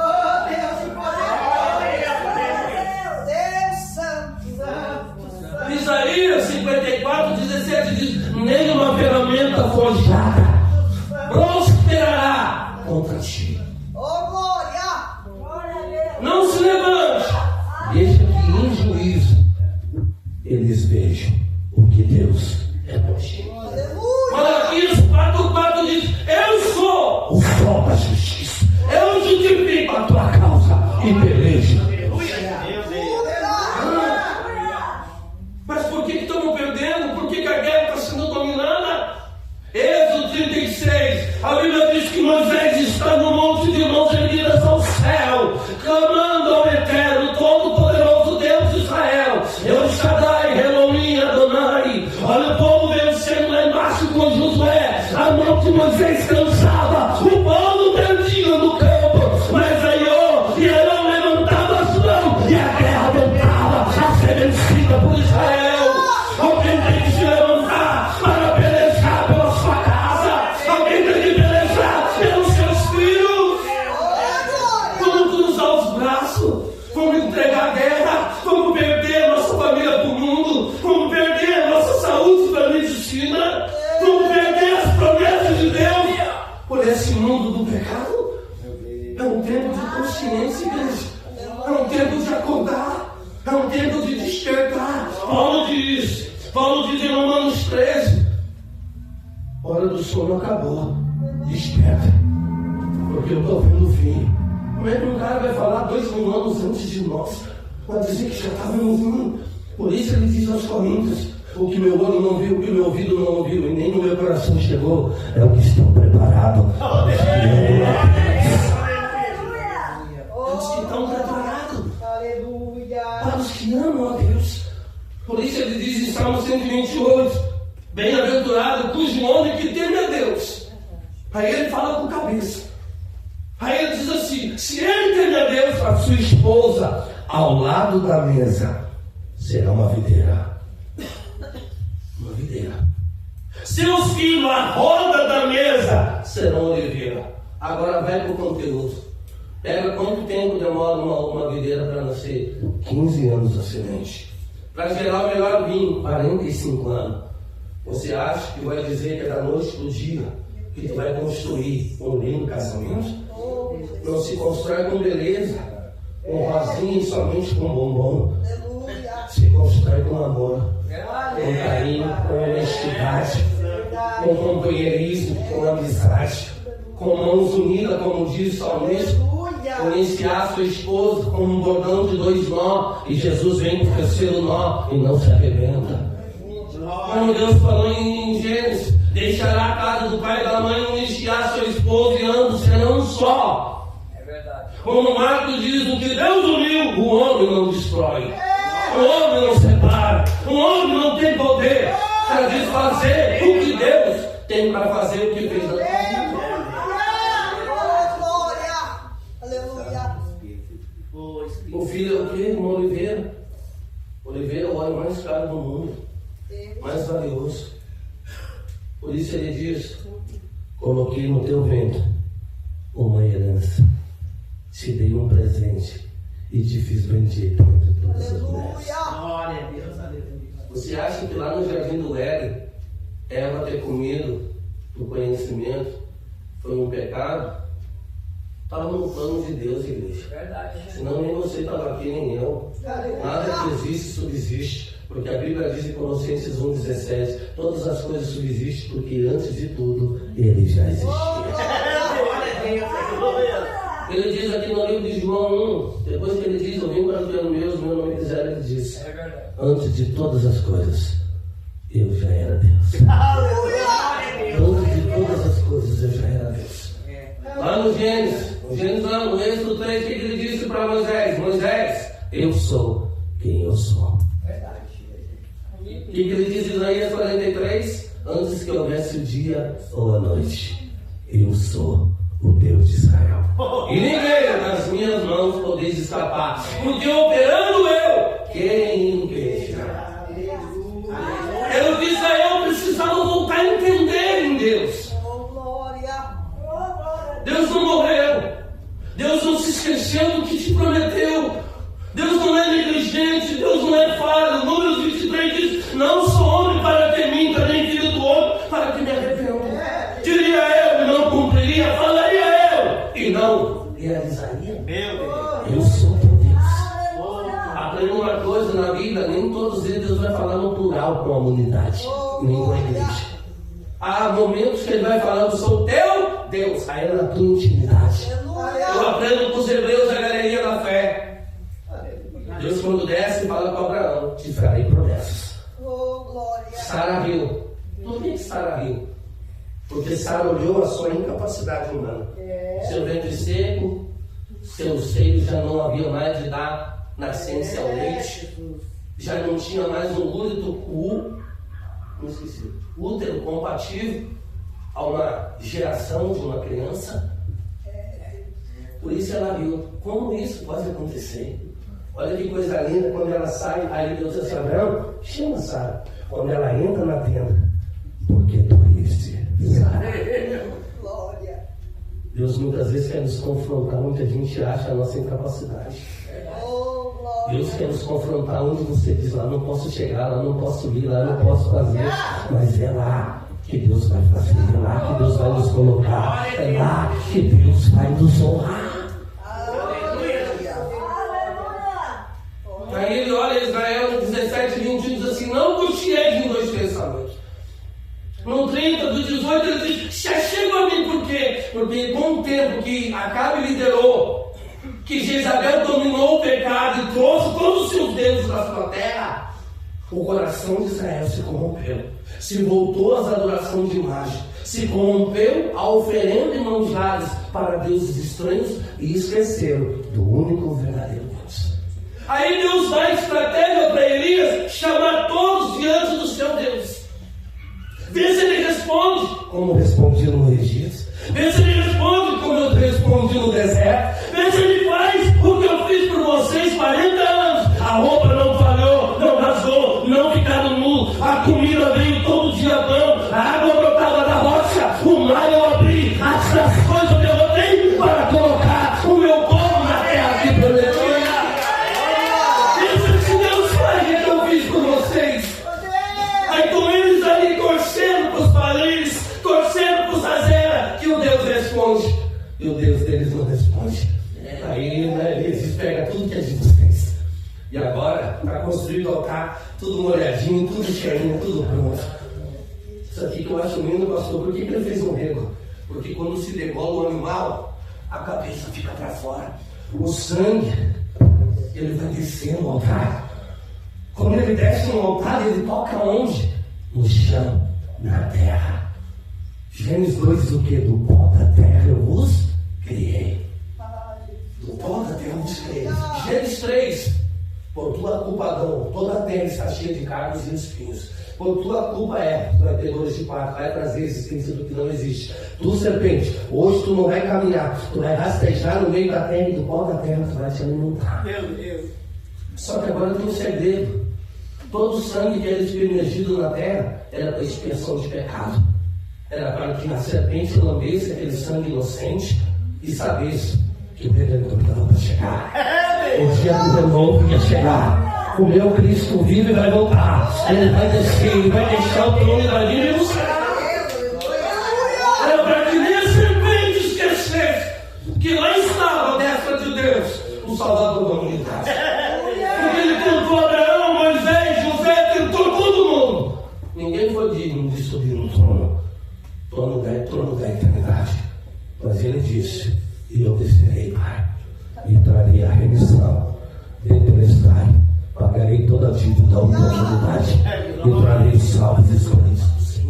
Isaías 54:17 diz: nenhuma ferramenta forjada prosperará contra ti. Não se levante, deixa que em juízo eles vejam o que Deus é por ti. Malaquias 4:4 diz: eu sou o sol da justiça, eu justifico a tua causa e pelejo. Mas por que estamos perdendo? Por que a guerra está sendo dominada? Êxodo 36, a Bíblia diz que Moisés está no monte de mãos erguidas ao céu, clamando ao Eterno, Todo-Poderoso Deus de Israel: El Shaddai, Elohim, Adonai. Olha o povo vencendo lá embaixo com Josué. A mão de Moisés cansava, o povo perdia no campo, mas aí e Arão levantava as mãos e a guerra voltava a ser vencida por Israel. Alguém tem que se levantar para pelejar pela sua casa. Alguém tem que pelejar pelos seus filhos. Vamos cruzar os braços, vamos entregar a guerra, vamos perder a nossa família para o mundo, vamos perder a nossa saúde para a medicina, vamos perder as promessas de Deus por esse mundo do pecado. É um tempo de consciência, igreja. É um tempo de acordar, é um tempo de despertar. Paulo diz em Romanos 13: hora do sono acabou, desperta, porque eu estou vendo o fim. Como é que um cara vai falar 2000 anos antes de nós, vai dizer que já estava no fim? Por isso ele diz aos Coríntios: o que meu olho não viu, o que meu ouvido não ouviu, e nem no meu coração chegou, é o que estão preparados. Os que estão preparados para os que amam a Deus. Por isso ele diz em Salmo 128: bem-aventurado cujo homem que teme a Deus. Aí ele fala com cabeça. Aí ele diz assim: se ele teme a Deus, a sua esposa ao lado da mesa será uma videira. Uma videira. Seus filhos à roda da mesa serão oliveira. Agora vai para o conteúdo. Pega quanto tempo demora uma videira para nascer? 15 anos a semente. Para gerar o melhor vinho, 45 anos. Você acha que vai dizer que é da noite para o dia que tu vai construir um lindo casamento? Não se constrói com beleza, com rosinha e somente com bombom. Se constrói com amor, com carinho, com honestidade, com companheirismo, com amizade, com mãos unidas, como diz o salmista. Conhecer sua esposa com um bordão de 2 nós, e Jesus vem para o terceiro nó e não se arrebenta. Como Deus falou em Gênesis, deixará a casa do pai e da mãe, unir-se-á sua esposa e ambos serão um só. É verdade. Como Marcos diz, o que Deus uniu, o homem não destrói. O homem não separa. O homem não tem poder para desfazer o que Deus tem para fazer, o que fez na terra. O filho é o quê? Uma oliveira. Oliveira é o óleo mais caro do mundo, mais valioso. Por isso ele diz: coloquei no teu ventre uma herança, te dei um presente e te fiz bendito entre todas as mulheres. Glória a Deus, aleluia. Você acha que lá no jardim do Éden, Eva ter comido do conhecimento foi um pecado? Estava no plano de Deus, igreja. Verdade. Senão nem você estava aqui, nem eu. Nada que existe subsiste. Porque a Bíblia diz em Colossenses 1,17: todas as coisas subsistem porque antes de tudo ele já existia. Ele diz aqui no livro de João 1, depois que ele diz: eu vim para os meus não me quiseram, ele diz: antes de todas as coisas eu já era Deus. Antes de todas as coisas eu já era Deus. Lá no Gênesis não, no Êxodo 3, o que ele disse para Moisés? Moisés, eu sou quem eu sou. O que ele diz em Isaías 43? Antes que houvesse o dia ou a noite, eu sou o Deus de Israel. E ninguém nas minhas mãos podeis escapar, porque operando eu, quem impedirá? Eu de Israel precisava voltar a entender em Deus. Deus não morreu. Deus não se esqueceu do que te prometeu. Deus não é negligente. Deus não é falho. Números 23 diz: não sou homem para que minta, nem filho do homem para que me arrependa. Diria eu e não cumpriria. Falaria eu e não realizaria. Meu Deus. Eu sou teu Deus. Aprenda uma coisa na Bíblia: nem todos eles Deus vai falar no plural com a humanidade, nem com a igreja. Há momentos que ele vai falando: sou teu Deus, aí é na tua intimidade. Eu aprendo com os hebreus a galeria da fé. Deus, quando desce, fala com Abraão: te farei promessas. Sara riu. Por que Sara riu? Porque Sara olhou a sua incapacidade humana. Seu ventre seco, seu seio já não havia mais de dar nascença ao leite, já não tinha mais um útero compatível a uma geração de uma criança. Por isso ela viu: como isso pode acontecer? Olha que coisa linda, quando ela sai, aí Deus disse: Abraão, chama Sara. Quando ela entra na tenda: porque tu riste, Sara. Deus muitas vezes quer nos confrontar onde a gente acha a nossa incapacidade. Deus quer nos confrontar onde você diz: lá não posso chegar, lá não posso ir, lá não posso fazer. Mas é lá que Deus vai fazer, é lá que Deus vai nos colocar, é lá que Deus vai nos honrar. Aí ele olha Israel no 17:21 diz assim: não angustieis em 2 pensamentos. No 30 do 18 ele diz: chega a mim, por quê? Porque com o tempo que Acabe liderou, que Jezabel dominou o pecado e trouxe todos os seus deuses na sua terra, o coração de Israel se corrompeu, se voltou às adorações de imagem, se corrompeu a oferenda em mãos dadas para deuses estranhos e esqueceram do único verdadeiro Deus. Aí Deus dá estratégia para Elias chamar todos diante do seu Deus. Vê se ele responde como respondi no Egito. Vê se ele responde como eu respondi no deserto. Vê se ele faz o que eu fiz por vocês 40 anos. A roupa não falhou, não rasgou, não ficaram nu. A comida veio todo dia pão. A água brotava da rocha. O mar eu abri. A e o Deus deles não responde. Aí, né, eles pegam tudo que a gente fez. E agora, para construir o altar, tudo molhadinho, tudo cheirinho, tudo pronto. Isso aqui que eu acho lindo, pastor, por que ele fez um rego? Porque quando se degola o animal, a cabeça fica para fora. O sangue, ele vai descer no altar. Quando ele desce no altar, ele toca onde? No chão, na terra. Gênesis 2 diz o quê? Do pó da terra eu vos criei. Do pó da terra eu vos criei. Gênesis 3, por tua culpa, Adão, toda a terra está cheia de carnes e espinhos. Por tua culpa tu vai ter dores de parto, vai trazer a existência do que não existe. Tu, serpente, hoje tu não vai caminhar, tu vai rastejar no meio da terra e do pó da terra tu vai te alimentar. Meu Deus. Só que agora tem um segredo. Todo o sangue que era despenegido na terra era para expiação de pecado. Era para que a serpente lambesse aquele sangue inocente e sabesse que o Redentor estava para chegar. O dia do renovo ia chegar. O meu Cristo vive e vai voltar. Ele vai descer, ele vai deixar o trono e vai vir e buscar. Era para que nem a serpente esquecesse que lá estava a destra de Deus, o Salvador da humanidade. Porque ele tentou Abraão, Moisés, José, tentou todo mundo. Ninguém foi digno de subir no trono da eternidade. Mas ele disse: e eu descerei, Pai, e trarei a remissão, emprestarei, pagarei toda a dívida da humanidade e trarei os salvos escolhidos.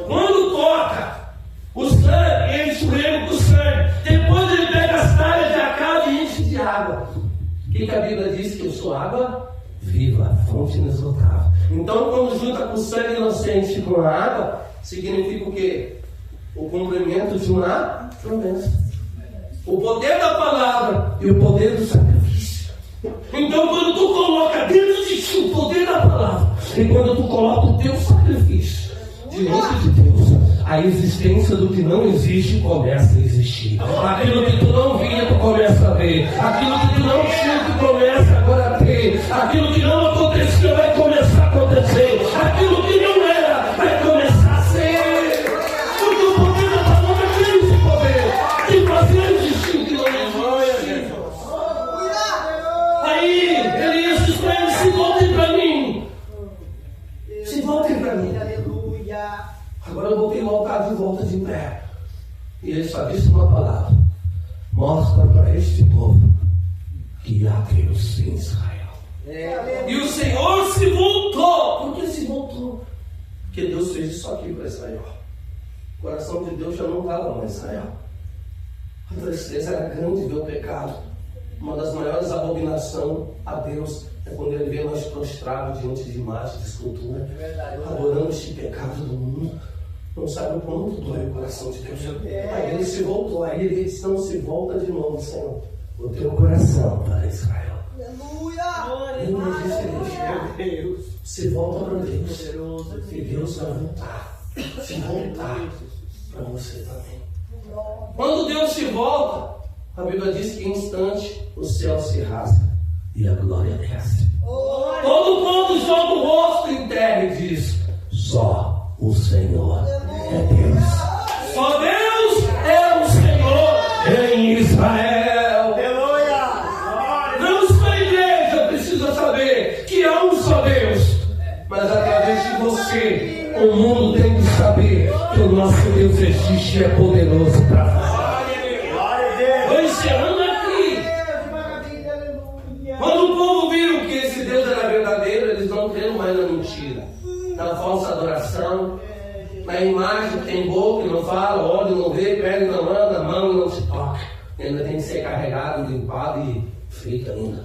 Quando toca o sangue, ele escorrega com o sangue. Depois ele pega as talhas de Acabe e enche de água. O que a Bíblia diz? Que eu sou água viva, fonte inesgotável. Então, quando junta com o sangue inocente com a água, significa o quê? O cumprimento de uma promessa. O poder da palavra e o poder do sacrifício. Então, quando tu coloca dentro de ti o poder da palavra, e quando tu coloca o teu sacrifício diante de Deus, a existência do que não existe começa a existir. Aquilo que tu não via, tu começa a ver. Aquilo que tu não tinha, tu começa agora a ter. Aquilo que não acontecia, vai começar a acontecer. Aquilo que não era, vai começar a ser. Porque o poder da palavra tem esse poder de fazer existir o que não existe. Aí, Elias diz para ele: se voltem para mim. Se voltem para mim. Agora eu botei o altar de volta de pé. E ele só disse uma palavra: mostra para este povo que há Deus em Israel. E o Senhor se voltou. Por que se voltou? Porque Deus fez isso aqui para Israel. O coração de Deus já não estava mais em Israel. A tristeza era grande ver o pecado. Uma das maiores abominações a Deus é quando ele vê nós prostrados diante de imagens de escultura, adorando este pecado do mundo. Não sabe o quanto dói o coração de Deus. Aí ele se voltou, aí ele disse: não, se volta de novo, Senhor, o teu coração para Israel. Ele disse: se volta para Deus, que Deus vai voltar. Se voltar para você também. Quando Deus se volta, a Bíblia diz que em instante o céu se rasga e a glória desce. Todo mundo joga o rosto em terra e diz: só o Senhor é Deus. Só Deus é o Senhor em Israel. Não só a igreja precisa saber que há um só Deus, mas através de você o mundo tem que saber que o nosso Deus existe e é poderoso para fazer. Vou encerrando aqui. Quando o povo viu que esse Deus era verdadeiro, eles não creram mais na mentira, na falsa adoração, na imagem que tem boca e não fala, olho não vê, perna não anda, mão não se toca. Ainda tem que ser carregado, limpado e feito ainda.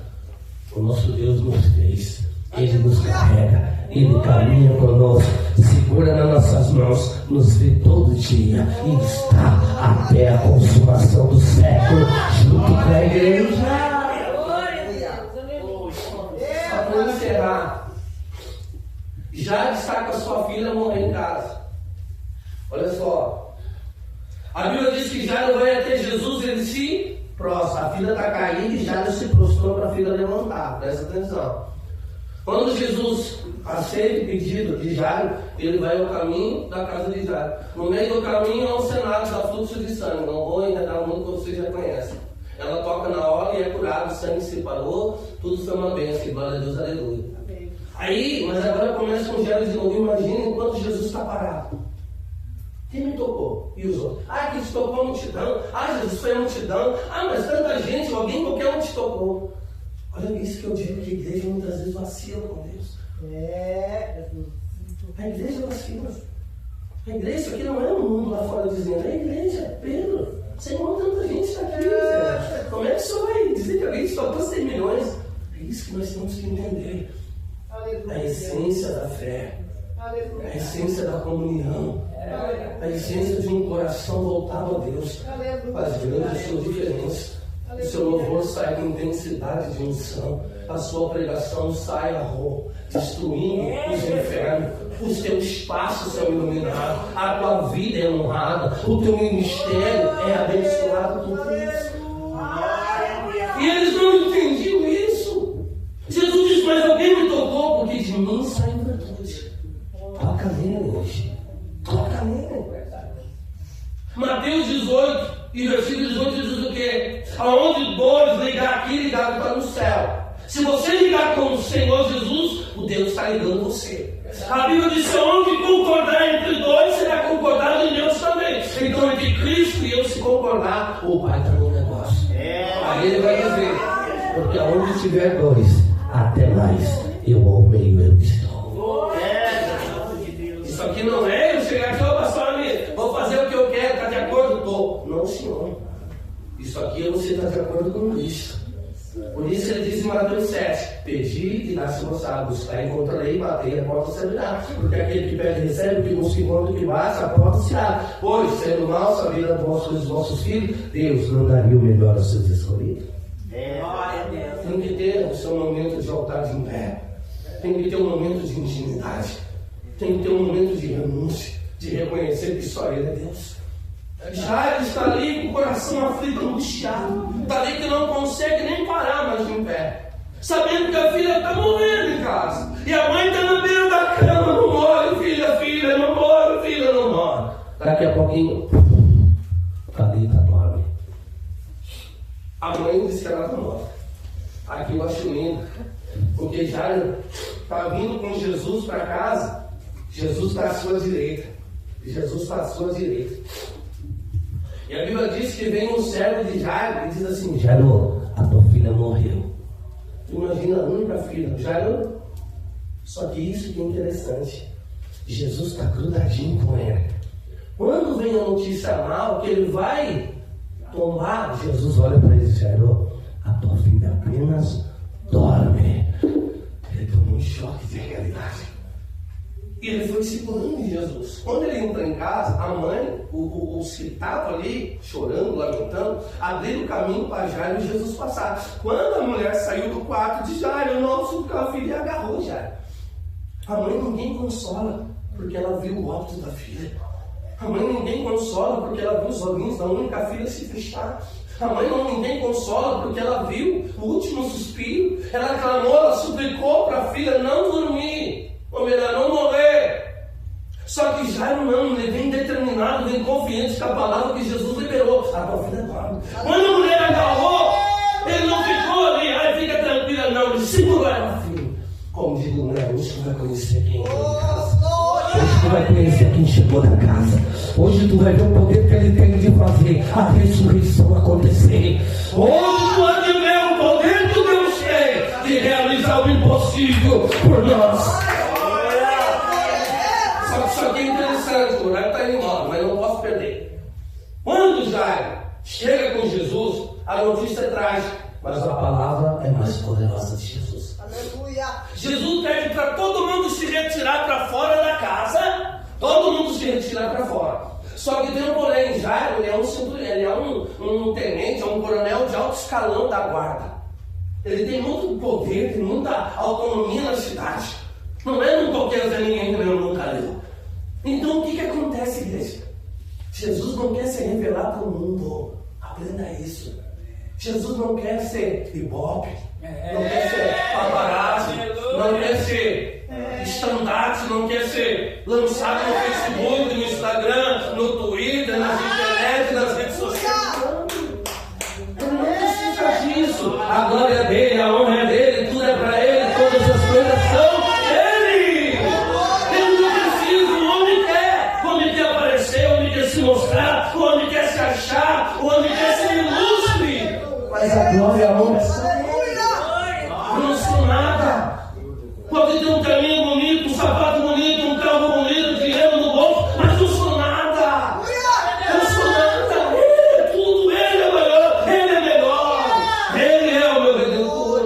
O nosso Deus nos fez, Ele nos carrega, Ele caminha conosco, segura nas nossas mãos, nos vê todo dia e está até a consumação do século junto com a igreja. Só para encerrar, já está com a sua filha morrer em casa. Olha só, a Bíblia diz que Jairo vai até Jesus, ele se prostra. A filha está caída e Jairo se prostrou para a filha levantar. Presta atenção. Quando Jesus aceita o pedido de Jairo, ele vai ao caminho da casa de Jairo. No meio do caminho é um cenário da fluxo de sangue. Não vou enredar muito, que vocês já conhecem. Ela toca na hora e é curada, o sangue se parou, tudo foi uma bênção. Glória a Deus, aleluia. Aí, mas agora começa com Jairo de novo. Imagina enquanto Jesus está parado. Quem me tocou? E os outros? Quem te tocou a multidão? Jesus foi a multidão. Mas tanta gente, alguém, qualquer um te tocou. Olha isso que eu digo, que a igreja muitas vezes vacila com Deus. A igreja vacila. A igreja, isso aqui não é um mundo lá fora dizendo, é a igreja, Pedro. Senhor, tanta gente está aqui. Como é que isso vai dizer que alguém tocou 100 milhões? É isso que nós temos que entender. A essência da fé. A essência da comunhão. A essência de um coração voltado a Deus faz grande sua diferença. O seu louvor sai com intensidade de unção. A sua pregação sai a rua, destruindo os infernos. Os teus passos são iluminados. A tua vida é honrada. O teu ministério é abençoado por Cristo. E eles não entendiam isso. Jesus disse, mas alguém me tocou, porque de mim saiu virtude. Toca nele hoje. Toca nele. Mateus 18, e versículo 18 diz o quê? Aonde dois ligar aqui, ligado está no céu. Se você ligar com o Senhor Jesus, o Deus está ligando você. A Bíblia diz, onde concordar entre dois, será concordado em Deus também. Então, entre Cristo e eu se concordar, o Pai está no negócio. Aí ele vai dizer, porque aonde tiver dois, até mais, eu ao meio eu estou. Isso aqui não é eu chegar aqui, pastor, vou fazer o que eu quero, está de acordo? Estou. Não, senhor. Isso aqui é você estar de acordo com Cristo. Por isso ele diz em Mateus 7, pedi e dá-se-vos, buscar, encontrarei, bater, a porta se abrirá. Porque aquele que pede recebe, o que busca encontra, o que bate, a porta se abre. Pois, sendo mal sabida dos vossos filhos, Deus não daria o melhor aos seus escolhidos. Tem que ter o seu momento de altar de pé. Tem que ter um momento de intimidade. Tem que ter um momento de renúncia, de reconhecer que só Ele é Deus. Jairo está ali com o coração aflito, angustiado. Está ali que não consegue nem parar mais de pé. Sabendo que a filha está morrendo em casa. E a mãe está na beira da cama. Não morre, filha, não morre, filha, não morre. Daqui a pouquinho, Thalita dorme. A mãe disse que ela está morta. Aqui eu acho lindo. Porque Jairo está vindo com Jesus para casa. Jesus está à sua direita. Jesus está à sua direita. E a Bíblia diz que vem um servo de Jairo e diz assim, Jairo, a tua filha morreu. Tu imagina a única filha, Jairo. Só que isso que é interessante. Jesus está grudadinho com ela. Quando vem a notícia mal, que ele vai tombar, Jesus olha para ele e diz, Jairo, a tua filha apenas dorme. Ele tomou um choque de realidade. E ele foi segurando em Jesus. Quando ele entra em casa, a mãe, os que estavam ali, chorando, lamentando, abriram o caminho para Jairo e Jesus passar. Quando a mulher saiu do quarto de Jairo, nosso filho agarrou Jairo. A mãe ninguém consola, porque ela viu o óbito da filha. A mãe ninguém consola, porque ela viu os olhinhos da única filha se fechar. A mãe ninguém consola, porque ela viu o último suspiro. Ela clamou, ela suplicou para a filha não dormir. Ou melhor, não morrer. Só que Jairo não, ele vem determinado, vem confiante com a palavra que Jesus liberou. A tua filha dorme. Quando a mulher agarrou, ele não ficou ali, fica tranquila, não, ele segurou ela, filho. Como digo, né? Hoje tu vai conhecer quem entrou em casa. Hoje tu vai conhecer quem chegou na casa. Hoje tu vai ver o poder que ele tem de fazer a ressurreição acontecer. Hoje tu vai ver o poder que Deus tem de realizar o impossível por nós. Só que é interessante, o horário está indo embora, mas não posso perder. Quando Jairo chega com Jesus, a notícia é trágica, mas a palavra é mais poderosa de Jesus. Aleluia. Jesus pede para todo mundo se retirar para fora da casa, todo mundo se retirar para fora. Só que tem um porém, Jairo ele é um centurião, ele é um tenente, é um coronel de alto escalão da guarda. Ele tem muito poder, tem muita autonomia na cidade. Não é num qualquer Zé ninguém que eu nunca leu. Então o que acontece, igreja? Jesus não quer se revelar para o mundo. Aprenda isso. Jesus não quer ser ibope, não quer ser paparazzi, não quer ser estandarte, não quer ser lançado no Facebook, no Instagram, no Twitter, nas internet, nas redes sociais. Ele não precisa disso. A glória é dele, a honra é dele, tudo é para ele, todas as coisas são dele. Ele não precisa, o homem quer aparecer, o homem quer se mostrar, o homem quer se achar, o homem quer ser ilustre. Mas a glória e a honra são dele. Eu não sou nada. Pode ter um caminho bonito, um sapato bonito, um carro bonito, dinheiro no bolso, mas não sou nada. Eu não sou nada. Ele é tudo, ele é maior, ele é melhor. Ele é o meu redentor.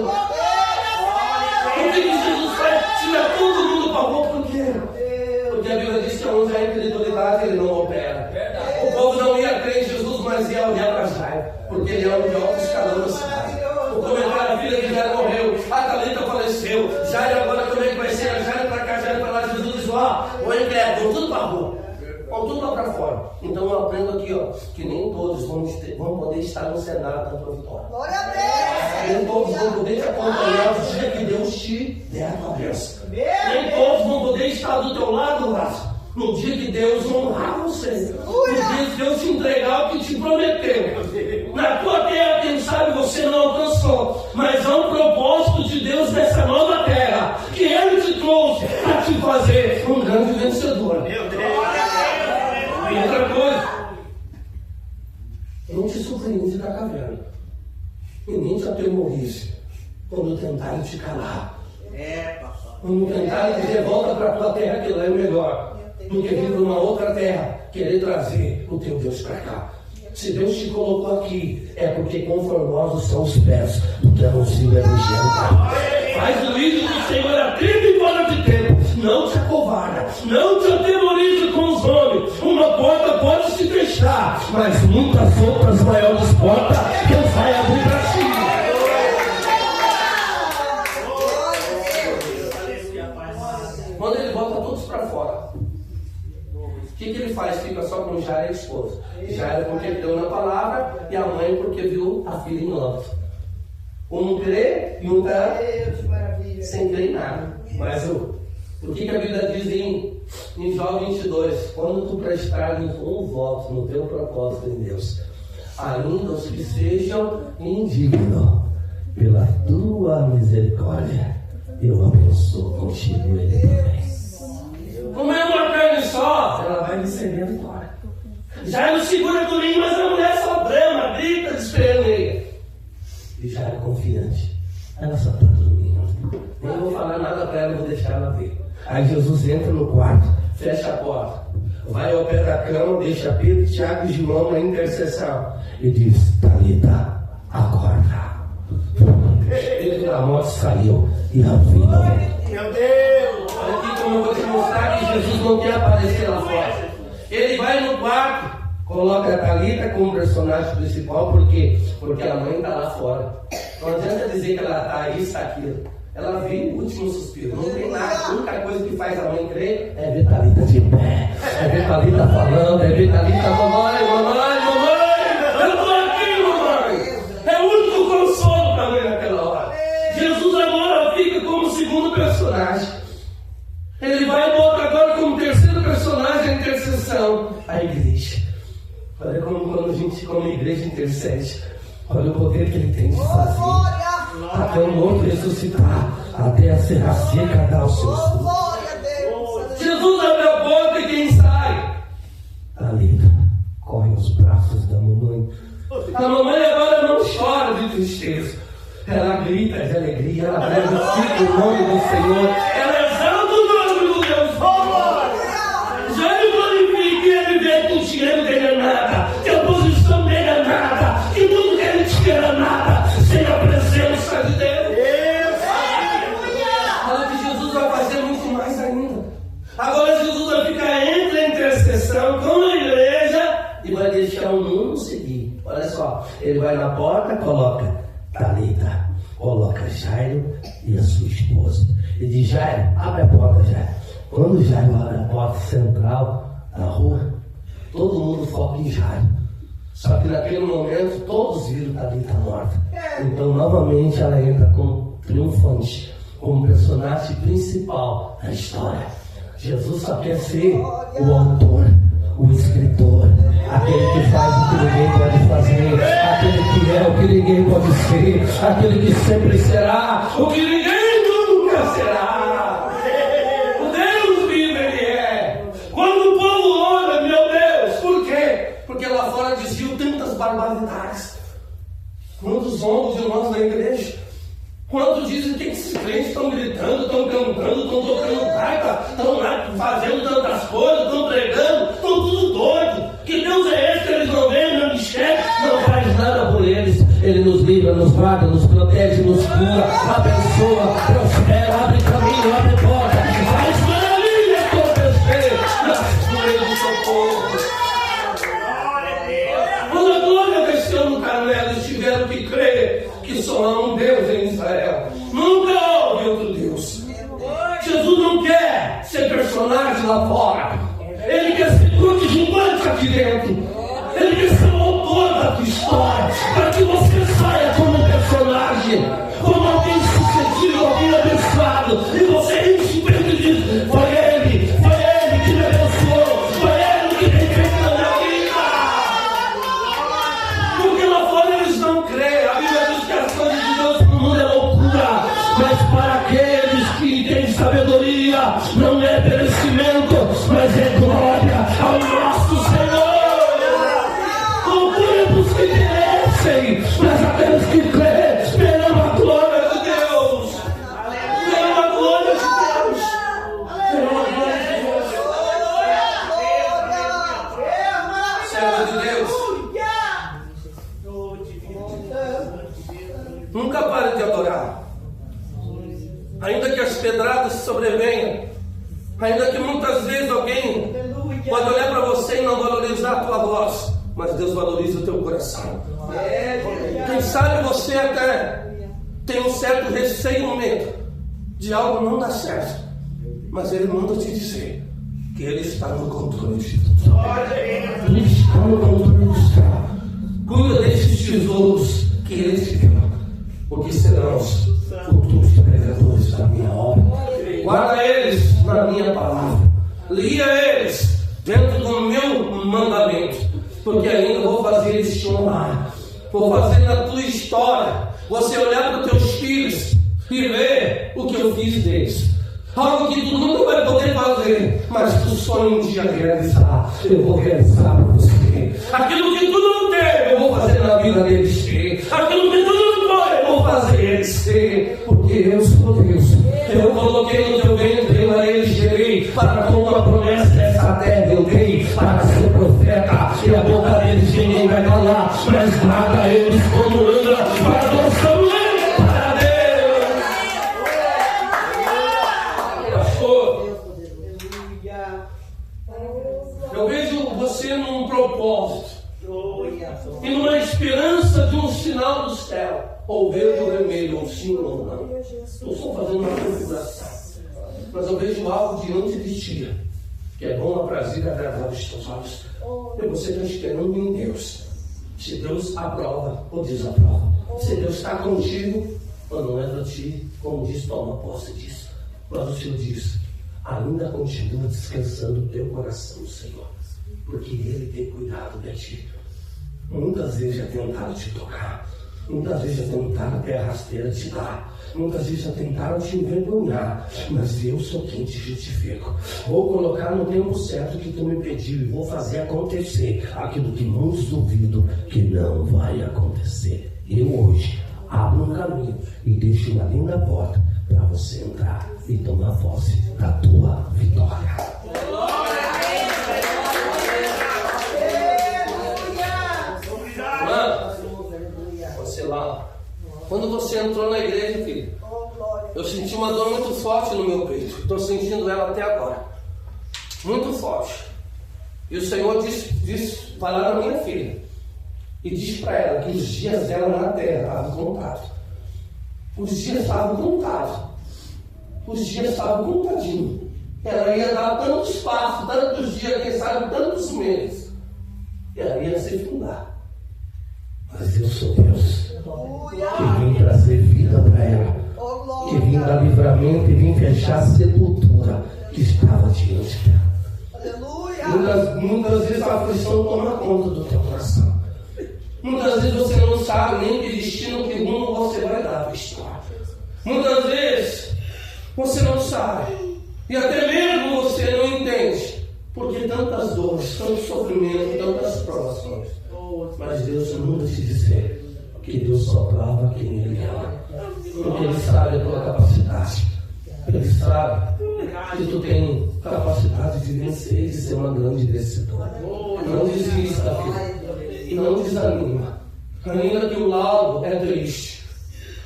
O que Jesus faz? Tira todo mundo para rua, por quê? Porque a Bíblia diz que onde há incredulidade ele não opera. O povo não ia crer em Jesus, mas ia olhar para Jairo, porque ele é o de alto escalão da cidade. O comentário, a filha de Jairo morreu, a Talita faleceu, Jairo agora como é que vai ser? Jairo para cá, Jairo para lá. Jesus diz, o incrédulo, vão tudo para a rua, vão tudo lá para fora. Então eu aprendo aqui, que nem todos vão poder estar no cenário da tua vitória. Glória a Deus. Nem todos vão poder te acompanhar no dia que Deus te der a tua bênção. Nem todos vão poder estar do teu lado, Lázaro, no dia que Deus honrar você, no dia que Deus te entregar o que te prometeu. Na tua terra, quem sabe você não alcançou, mas há um propósito de Deus nessa nova terra, que Ele te trouxe para te fazer um grande vencedor. E outra coisa, não te surpreende da caverna, e nem te atemorize quando tentarem te calar. Quando tentarem dizer, volta para a tua terra que lá é melhor do que vir para uma outra terra, querer trazer o teu Deus para cá. Se Deus te colocou aqui, é porque conformosos são os pés do travãozinho evangélico. Faz o ídolo do Senhor a tempo e fora de tempo. Não te acovarda, não te atemorize com os homens. Uma porta pode se fechar, mas muitas outras maiores portas Deus vai abrir para ti. Quando ele bota todos para fora, o que ele faz? Fica só com Jairo e a esposa. Jairo porque deu na palavra e a mãe porque viu a filha em óbito. Um crê e um está sem crer em nada. Mas o que a Bíblia diz em Jó 22? Quando tu prestares um voto no teu propósito em Deus, ainda os que sejam indignos, pela tua misericórdia, eu abençoo contigo ele também. Como é uma carne só, ela vai me ceder a vitória. Já não segura comigo, mas a mulher só brama, grita, despeneia. E já é confiante. Ela só está dormindo. Nem vou falar nada para ela, vou deixar ela ver. Aí Jesus entra no quarto, fecha a porta, vai ao pé da cama, deixa Pedro, Tiago e João na intercessão e diz, Talita, acorda. Ele da morte saiu e a vida veio. Meu Deus! Olha aqui como eu vou te mostrar que Jesus não quer aparecer lá fora. Ele vai no quarto, coloca a Talita como personagem principal, porque a mãe está lá fora. Não adianta dizer que ela está isso, está aquilo. Ela viu o último suspiro, não tem nada. A única coisa que faz a mãe crer é ver Talita de pé, é ver Talita falando, é ver Talita, mamãe, eu estou aqui, mamãe. É o único consolo para a mãe naquela hora. Jesus agora fica como segundo personagem. Ele vai e bota agora como terceiro personagem a intercessão, a igreja. Olha quando a gente, como igreja, intercede. Olha o poder que ele tem de fazer. Até o morto ressuscitar, até a serra seca dar os seus frutos. Jesus abre a porta e quem sai? Talita, corre aos braços da mamãe. A mamãe agora não chora de tristeza. Ela grita de alegria, ela glorifica o nome do Senhor. Ela exalta o nome do Deus. Já me glorifica e ele vê que o dinheiro dele é nada, que a posição dele é nada, que tudo que ele te quer é nada, sem a presença de Deus. Fala que Jesus vai fazer muito mais ainda. Agora Jesus vai ficar entre a intercessão com a igreja e vai deixar o mundo seguir. Olha só, ele vai na porta, coloca Talita, coloca Jairo e a sua esposa. E diz, Jairo, abre a porta, Jairo. Quando Jairo abre a porta central da rua, todo mundo foca em Jairo. Só que naquele momento todos viram que ali está morta. Então novamente ela entra como triunfante, como personagem principal da história. Jesus só quer ser o autor, o escritor, aquele que faz o que ninguém pode fazer, aquele que é o que ninguém pode ser, aquele que sempre será o que ninguém nunca será. O Deus vivo ele é. Quando o povo ora, meu Deus, por quê? Porque lá fora diziam tantas barbaridades. Quantos zombam de nós na igreja? Quantos dizem que esses crentes estão gritando, estão cantando, estão tocando gaita, estão lá fazendo tantas coisas, estão pregando, estão tudo doido. Que Deus é esse que eles não veem, não enxergam, não faz nada por eles. Ele nos livra, nos guarda, nos protege, nos cura, abençoa, prospera, abre caminho, abre porta, faz maravilhas acontecer nas coisas do socorro. Quando a glória desceu no Carmelo, eles tiveram que crer que só há um Deus em Israel. Nunca houve outro Deus. Jesus não quer ser personagem lá fora. Ele quer ser coadjuvante aqui dentro. Ele quer ser o autor da tua história, para que você saia como um personagem, como alguém sucedido, alguém abençoado, e você enche o peito e diz: foi ele que me abençoou, foi ele que me fez na minha vida. Porque lá fora eles não creem. A Bíblia diz que as coisas de Deus no mundo é loucura, mas para aqueles que têm sabedoria, não é perecimento, mas é glória ao nosso Senhor. Loucura para os que perecem, mas aqueles que creem terão a glória de Deus. Terão a glória de Deus. Terão a glória de Deus. Servo de Deus, nunca pare de adorar. Ainda que as pedradas sobrevenham, ainda que muitas vezes alguém pode olhar para você e não valorizar a tua voz, mas Deus valoriza o teu coração. Quem sabe você até tem um certo receio, medo de algo não dar certo, mas Ele manda te dizer que Ele está no controle de tudo. Ele está no controle de tudo. Cuida desses tesouros que Ele te deu, porque serão os futuros pregadores da minha obra. Guarda eles na minha palavra, lia eles dentro do meu mandamento, porque ainda vou fazer eles te honrar. Vou fazer na tua história você olhar para os teus filhos e ver o que eu fiz deles. Algo que tu nunca vai poder fazer, mas tu sonha um dia realizar. Eu vou realizar para você. Aquilo que tu não tem, eu vou fazer na vida deles ter. Aquilo que tu não pode, eu vou fazer eles ter. Porque eu sou Deus. Eu coloquei no teu ventre, eu eles gerei, para com uma promessa dessa terra eu dei, para ser profeta, e a boca deles ninguém vai falar, mas guarda eles como anda, para adoção para Deus. Pastor, eu vejo você num propósito e numa esperança de um sinal do céu, ou verde ou vermelho, ou sim ou não. Não estou fazendo uma configuração, mas eu vejo algo diante de ti que é bom, aprazível e agradável aos teus olhos. E você está esperando em Deus. Se Deus aprova ou desaprova, se Deus está contigo ou não é para ti, como diz, toma posse disso. Mas o Senhor diz: ainda continua descansando o teu coração, Senhor, porque Ele tem cuidado de ti. Muitas vezes já tentaram te tocar, muitas vezes já tentaram até a rasteira te dar, muitas vezes já tentaram te envergonhar, mas eu sou quem te justifico. Vou colocar no tempo certo que tu me pediu e vou fazer acontecer aquilo que muitos duvidam que não vai acontecer. Eu hoje abro um caminho e deixo uma linda porta para você entrar e tomar posse da tua vitória. Você lá, quando você entrou na igreja, filho, eu senti uma dor muito forte no meu peito. Estou sentindo ela até agora, muito forte. E o Senhor disse falar na minha filha e diz para ela que os dias dela na terra estavam contados. Os dias estavam contados. Os dias estavam contadinhos. Ela ia dar tanto espaço, tantos dias, quem sabe tantos meses. E ela ia se fundar. Mas eu sou Deus, que vim trazer vida para ela, que vim dar livramento e vim fechar a sepultura que estava diante dela. Muitas vezes a aflição toma conta do teu coração. Muitas vezes você não sabe nem que destino, que rumo você vai dar para a história. Muitas vezes você não sabe, e até mesmo você não entende, porque tantas dores, tanto sofrimento, tantas provações. Mas Deus nunca te dizer que Deus só prova quem Ele ama, porque Ele sabe a tua capacidade. Ele sabe que tu tem capacidade de vencer e de ser uma grande vencedora. Não desista, filho. Não desanima. Ainda que o laudo é triste,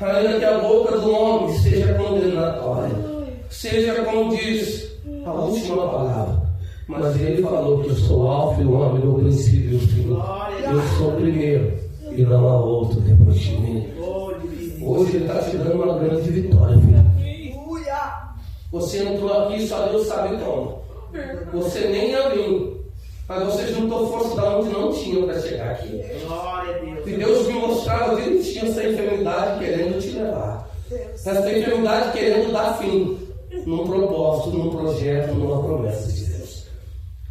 ainda que a boca do homem seja condenatória, seja como diz a última palavra, mas Ele falou que eu sou o alfa e o ômega, o princípio e o fim. Eu sou o primeiro e não há outro depois de mim. Hoje Ele está te dando uma grande vitória, filho. Você entrou aqui, só Deus sabe como. Você nem abriu, mas você juntou força da onde não tinha para chegar aqui. E Deus me mostrava que Ele tinha essa enfermidade querendo te levar. Essa enfermidade querendo dar fim num propósito, num projeto, numa promessa de Deus.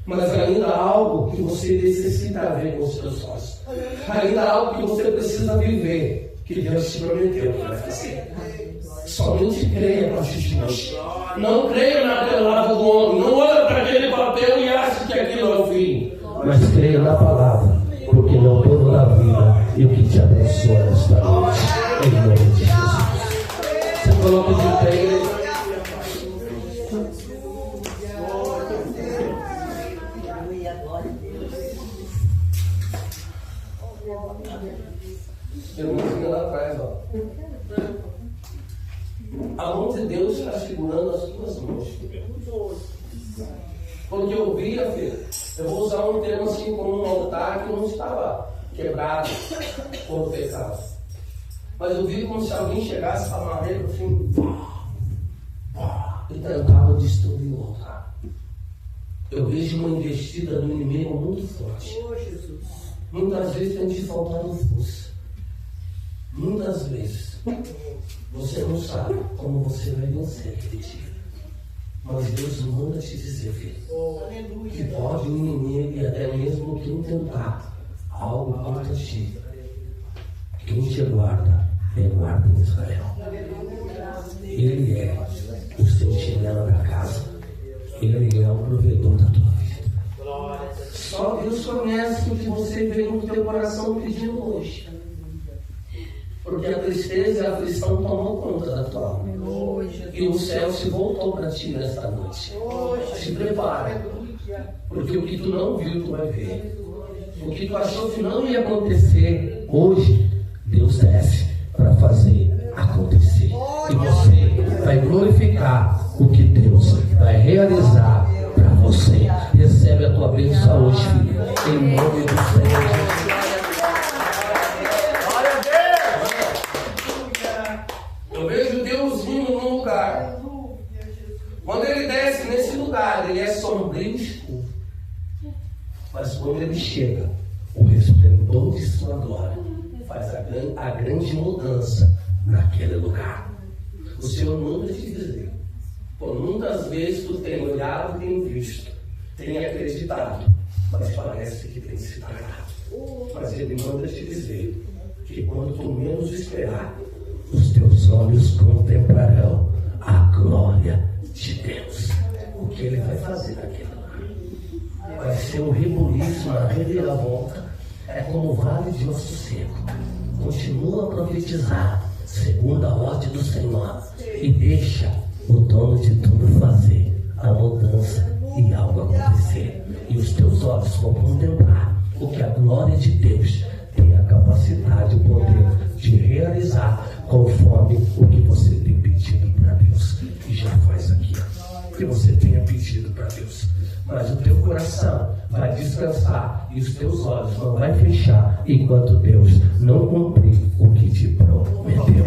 Mas ainda há algo que você necessita ver com os seus olhos. Ainda há algo que você precisa viver, que Deus te prometeu que vai fazer. Somente creia a partir de hoje. Não creia na palavra do homem. Não olha para aquele papel e acha que aquilo é o fim. Mas creia na palavra, porque não todo na vida e o que te abençoa nesta noite. Em nome de Jesus. Você coloca de pé. Eu vou ficar lá atrás, ó. A mão de Deus está segurando as tuas mãos. Porque eu via, filho, eu vou usar um termo assim como um altar que não estava quebrado com o pecado. Mas eu vi como se alguém chegasse para a marreira assim e tentava destruir o altar. Eu vejo uma investida do inimigo muito forte. Muitas vezes tem te faltado força. Muitas vezes você não sabe como você vai vencer aquele dia. Mas Deus manda te dizer, filho, que pode o inimigo e até mesmo quem tentar algo contra ti. Quem te guarda é guarda em Israel. Ele é o sentinela da casa. Ele é o provedor da tua vida. Só Deus conhece o que você veio no teu coração pedindo hoje. Porque a tristeza e a aflição tomou conta da tua alma. E o céu se voltou para ti nesta noite. Se prepara. Porque o que tu não viu, tu vai ver. O que tu achou que não ia acontecer, hoje, Deus desce para fazer acontecer. E você vai glorificar o que Deus vai realizar para você. Recebe a tua bênção hoje, filho. Em nome do Senhor Jesus. Eu vejo Deus vindo num lugar. Quando Ele desce nesse lugar, Ele é sombrio e escuro. Mas quando Ele chega, o resplendor de sua glória faz a grande mudança naquele lugar. O Senhor manda te dizer, por muitas vezes tu tem olhado, tem visto, tem acreditado, mas parece que tem se tratado. Mas Ele manda te dizer que quando tu menos esperar, os teus olhos contemplarão a glória de Deus. O que Ele vai fazer naquele lugar? Vai ser um rebuliço, uma reviravolta. É como o vale de osso seco. Continua a profetizar segundo a ordem do Senhor e deixa o dono de tudo fazer a mudança e algo acontecer. E os teus olhos vão contemplar o que a glória de Deus tem a capacidade, o poder de realizar conforme o que você tem pedido para Deus. E já faz aqui, o que você tenha pedido para Deus. Mas o teu coração vai descansar e os teus olhos não vai fechar enquanto Deus não cumprir o que te prometeu.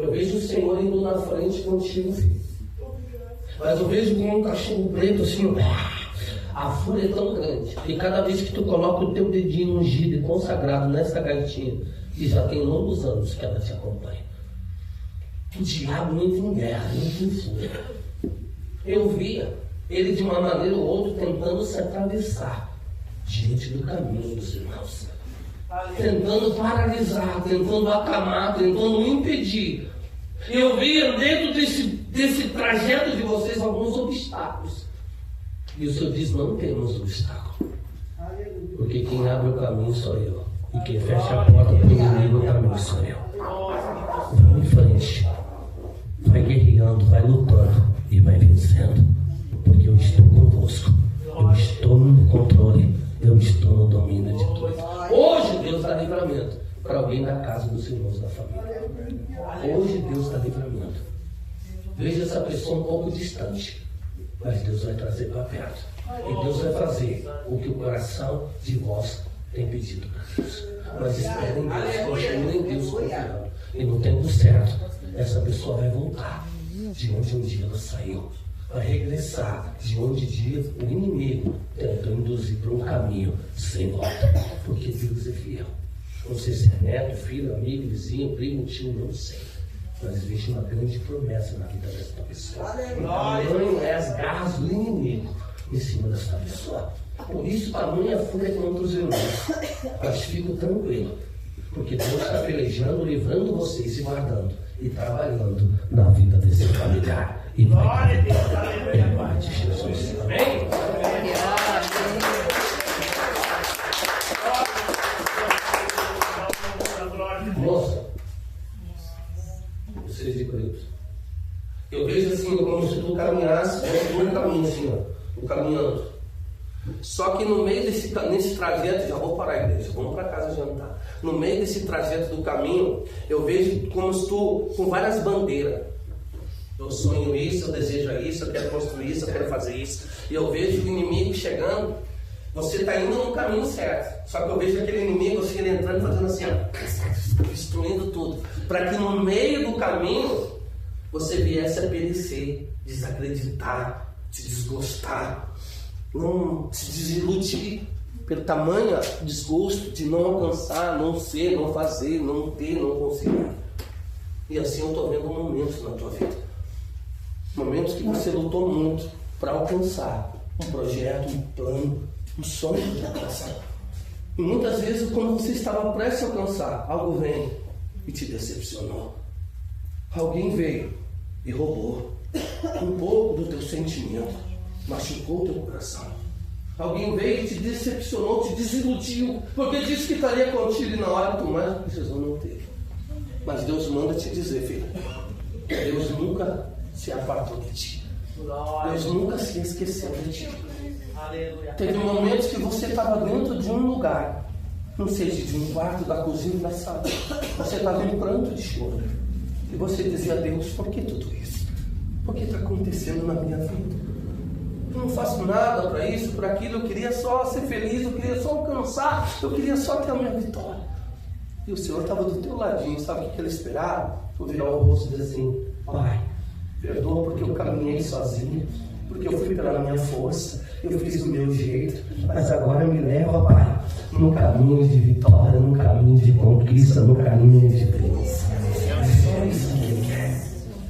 Eu vejo o Senhor indo na frente contigo, filho. Mas eu vejo como um cachorro preto assim, a fúria é tão grande. E cada vez que tu coloca o teu dedinho ungido e consagrado nessa gaitinha, e já tem longos anos que ela te acompanha, o diabo entra em guerra, entra em fúria. Eu via ele de uma maneira ou outra tentando se atravessar diante do caminho dos irmãos, tentando paralisar, tentando acamar, tentando impedir. Eu via dentro desse trajeto de vocês alguns obstáculos. E o Senhor diz: não temos obstáculo, porque quem abre o caminho sou eu, e quem fecha a porta para o inimigo também sou eu. Vamos em frente, vai guerreando, vai lutando e vai vencendo, porque eu estou convosco, eu estou no controle, eu estou no domínio de tudo. Hoje Deus dá livramento para alguém da casa dos irmãos da família. Hoje Deus dá livramento. Veja essa pessoa um pouco distante, mas Deus vai trazer para perto. E Deus vai fazer o que o coração de vós tem pedido para Deus. Mas esperem em Deus, continuem em Deus confiando. E no tempo certo, essa pessoa vai voltar de onde um dia ela saiu. Vai regressar de onde um dia o inimigo tentou induzir para um caminho sem volta. Porque Deus é fiel. Não sei se é neto, filho, amigo, vizinho, primo, tio, não sei. Mas existe uma grande promessa na vida desta pessoa. Tamanho é as garras do inimigo em cima desta pessoa. Por isso, tamanha fúria contra os irmãos. Mas fico tranquilo, porque Deus está pelejando, livrando vocês e guardando e trabalhando na vida desse familiar. E vai em paz de Jesus. Amém? Moça, vocês de preto, eu vejo assim como se tu caminhasse no caminho assim, ó, caminhando. Só que no meio nesse trajeto, já vou parar a igreja, vamos para casa jantar. No meio desse trajeto do caminho, eu vejo como se tu com várias bandeiras. Eu sonho isso, eu desejo isso, eu quero construir isso, eu quero fazer isso. E eu vejo o inimigo chegando. Você está indo no caminho certo. Só que eu vejo aquele inimigo assim, ele entrando, fazendo assim, ó, destruindo tudo. Para que no meio do caminho você viesse a perecer, desacreditar, te desgostar, não se desiludir pelo tamanho desgosto de não alcançar, não ser, não fazer, não ter, não conseguir. E assim eu estou vendo momentos na tua vida. Momentos que você lutou muito para alcançar um projeto, um plano, um sonho de alcançar. E muitas vezes, quando você estava prestes a alcançar, algo vem e te decepcionou. Alguém veio e roubou um pouco do teu sentimento, machucou o teu coração. Alguém veio e te decepcionou, te desiludiu, porque disse que estaria contigo e na hora que tu mais precisou não teve. Mas Deus manda te dizer, filho, Deus nunca se apartou de ti. Deus nunca se esqueceu de ti. Teve momentos que você estava dentro de um lugar, não seja de um quarto, da cozinha, da sala. Você estava em pranto de choro. E você dizia: Deus, por que tudo isso? Por que está acontecendo na minha vida? Eu não faço nada para isso, para aquilo. Eu queria só ser feliz, eu queria só alcançar, eu queria só ter a minha vitória. E o Senhor estava do teu ladinho, sabe o que ele esperava? Tu virar o rosto e dizer assim: Pai, perdoa porque eu caminhei sozinho, porque eu fui pela minha força, eu fiz do meu jeito, mas agora me leva, Pai, no caminho de vitória, no caminho de conquista, no caminho de bênção. É só isso que ele quer.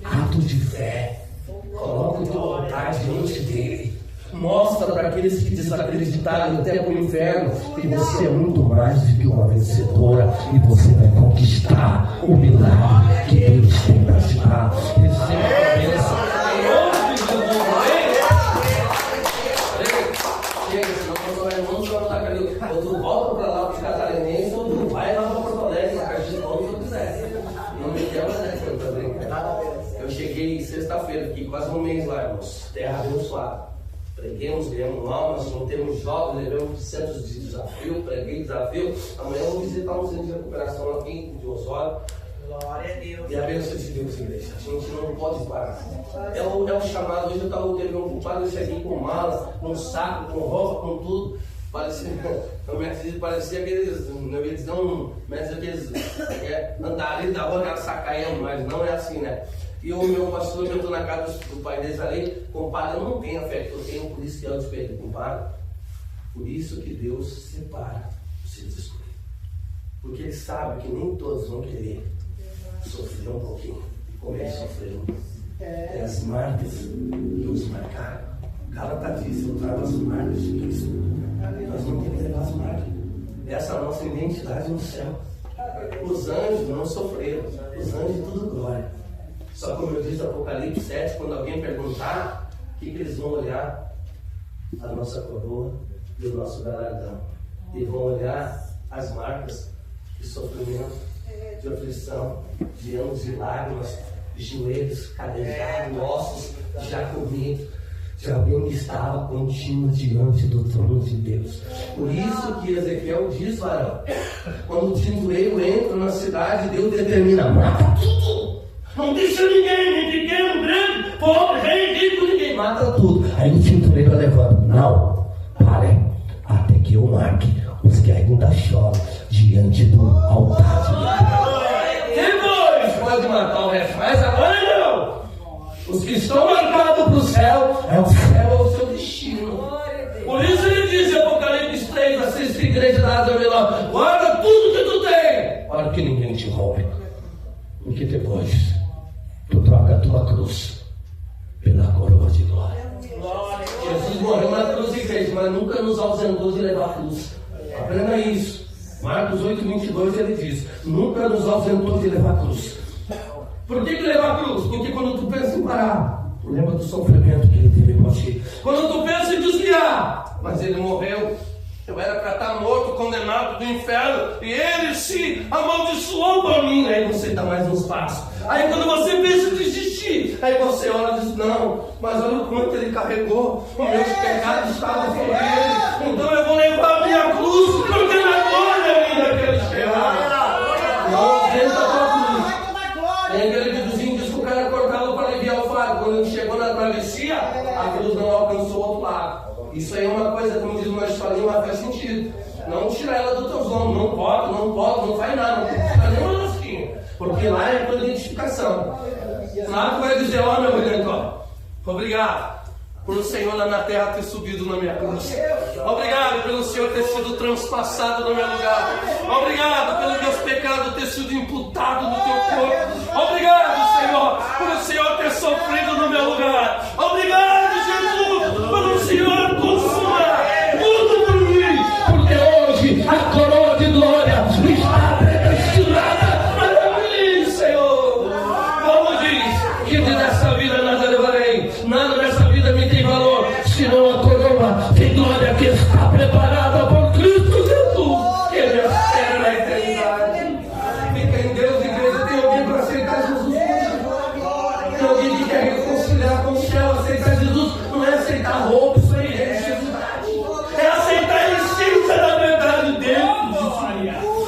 Ato de fé. Coloca o teu altar diante dele. Mostra para aqueles que desacreditaram até para o inferno que você é muito mais do que uma vencedora e você vai conquistar o milagre que Deus tem para te dar. Receba a bênção. Chega, senão quando vai irmão, você vai estar ali. Ou tu volta para lá para os catarinenses, ou tu vai lá para Porto Alegre, na Caixa de Pão, se eu quiser. Não me quebra, né? Eu cheguei sexta-feira aqui, quase um mês lá, irmãos. Terra abençoada. Preguemos, ganhamos almas, não temos jogos, levamos centros de desafio, preguei desafio. Amanhã eu vou visitar um centro de recuperação aqui de Osório. Glória a Deus. E a bênção de Deus, igreja. A gente não pode parar. É o chamado. Hoje eu estava teve um culpado, eu cheguei com mala, com saco, com roupa, com tudo. parecia aqueles, não ia dizer aqueles andarilhos da rua, aquela sacaia, mas não é assim, né? E o meu pastor, eu estou na casa do pai deles ali, compadre, eu não tenho a fé que eu tenho, por isso que eu espelho, compadre. Por isso que Deus separa os seus escolhidos. Porque Ele sabe que nem todos vão querer sofrer um pouquinho, como Ele sofreu. É as marcas que os marcaram. Gálatas diz, eu trago as marcas de Cristo. Nós não temos que levar as marcas. Essa é a nossa identidade no céu. Os anjos não sofreram. Os anjos tudo glória. Só como eu disse no Apocalipse 7, quando alguém perguntar, o que eles vão olhar? A nossa coroa e o nosso galardão. E vão olhar as marcas de sofrimento, de aflição, de anos de lágrimas, de joelhos cadejados, ossos já comidos, de alguém que estava contínuo diante do trono de Deus. Por isso que Ezequiel diz, varão, quando o tintureiro entra na cidade, Deus determina, mata tudo. Não deixa ninguém, nem pequeno, grande, pobre, rei, rico, ninguém, mata tudo. Aí o tintureiro levanta, não, pare, até que eu marque os que ainda choram diante do altar de Deus. Depois pode matar o resto, mas agora não. Os que estão marcados para o céu, é o seu destino. Por isso ele diz em Apocalipse 3, a sexta igreja da Asa Menor, guarda tudo que tu tem, para que ninguém te roube. Porque depois tu troca a tua cruz pela coroa de glória. Jesus morreu na cruz, igreja, mas nunca nos ausentou de levar a cruz. Aprenda isso. Marcos 8:22 ele diz, nunca nos ausentou de levar a cruz. Por que levar a cruz? Porque quando tu pensa em parar, tu lembra do sofrimento que ele teve contigo. Quando tu pensa em desviar, mas ele morreu. Eu era para estar morto, condenado do inferno, e ele se amaldiçoou por mim. Aí você está mais nos passos. Aí quando você pensa em desistir, aí você olha e diz, não, mas olha o quanto ele carregou, os meus pecados estavam sobre ele, então eu vou levar a minha cruz, porque na glória ainda que ele chegar. Não, dentro da tua cruz. Tem aquele videozinho diz que o cara cortava para aliviar o fardo. Quando ele chegou na travessia, a cruz não alcançou o outro lado. Isso aí é uma coisa, como diz uma historinha, mas faz sentido. Não tira ela dos teus ombros, não faz nada, não tira nenhuma lasquinha. Porque lá é a tua identificação. Lá tu vai dizer, ó meu Redentor, obrigado por o Senhor lá na terra ter subido na minha cruz. Obrigado pelo Senhor ter sido transpassado no meu lugar. Obrigado pelos meus pecados ter sido imputado no teu corpo. Obrigado, Senhor, por o Senhor ter sofrido no meu lugar. Obrigado, Jesus, por o Senhor consumar tudo por mim. Porque hoje a coroa de glória está predestinada para mim, Senhor. Como diz, que dessa vida nada levarei, nada dessa vida me tem valor, senão a coroa de glória que está preparada por Cristo Jesus, que me espera na eternidade. Fica em Deus, igreja. Tem alguém para aceitar Jesus hoje? Tem alguém que quer reconciliar com o céu? Aceitar Jesus não é aceitar roupa, isso aí é religiosidade. É aceitar a essência da verdade dele.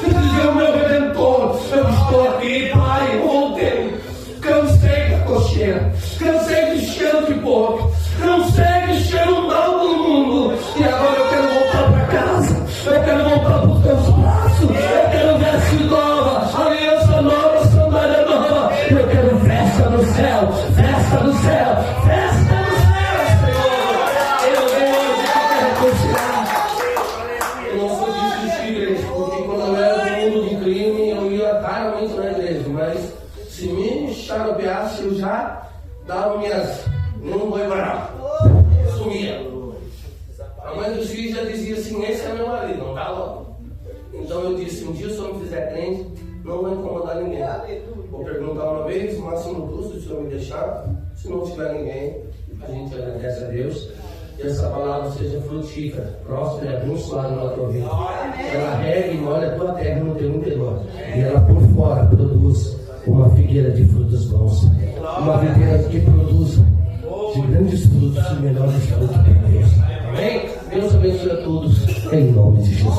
E dizer, o meu Redentor, eu estou aqui, Pai, ontem cansei da cocheira, cansei do cheiro de porco, cansei do cheiro mal do mundo, e agora eu quero voltar para casa, eu quero voltar para os teus braços, eu quero veste nova, aliança nova, sandália nova, eu quero festa no céu, festa no céu, festa no céu, Senhor. Eu quero reconciliar. Eu não sou disso de igreja, porque quando eu era do mundo do crime, eu ia raramente na igreja, mas se me charopeasse, eu já dava não vou embora, sumia. A mãe dos filhos já dizia assim, esse é meu marido, não dá logo. Então eu disse, um dia se eu me fizer crente, não vou incomodar ninguém. Vou perguntar uma vez, máximo custo, se eu me deixar. Se não tiver ninguém, a gente agradece a Deus. Que essa palavra seja frutífera, próspera e abençoada na tua vida. Ela rega e molha a tua terra no teu interior. E ela por fora produz uma figueira de frutos bons. Uma videira que produz de grandes frutos e melhores frutos de Deus. Amém? Deus abençoe a todos, em nome de Jesus.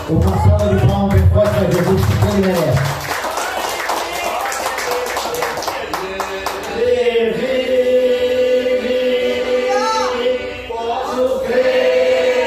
Uma salva de palmas bem forte para Jesus, que ele merece. Posso crer.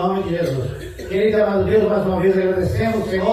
nome de Jesus. Querido e amado Deus, mais uma vez agradecemos, Senhor.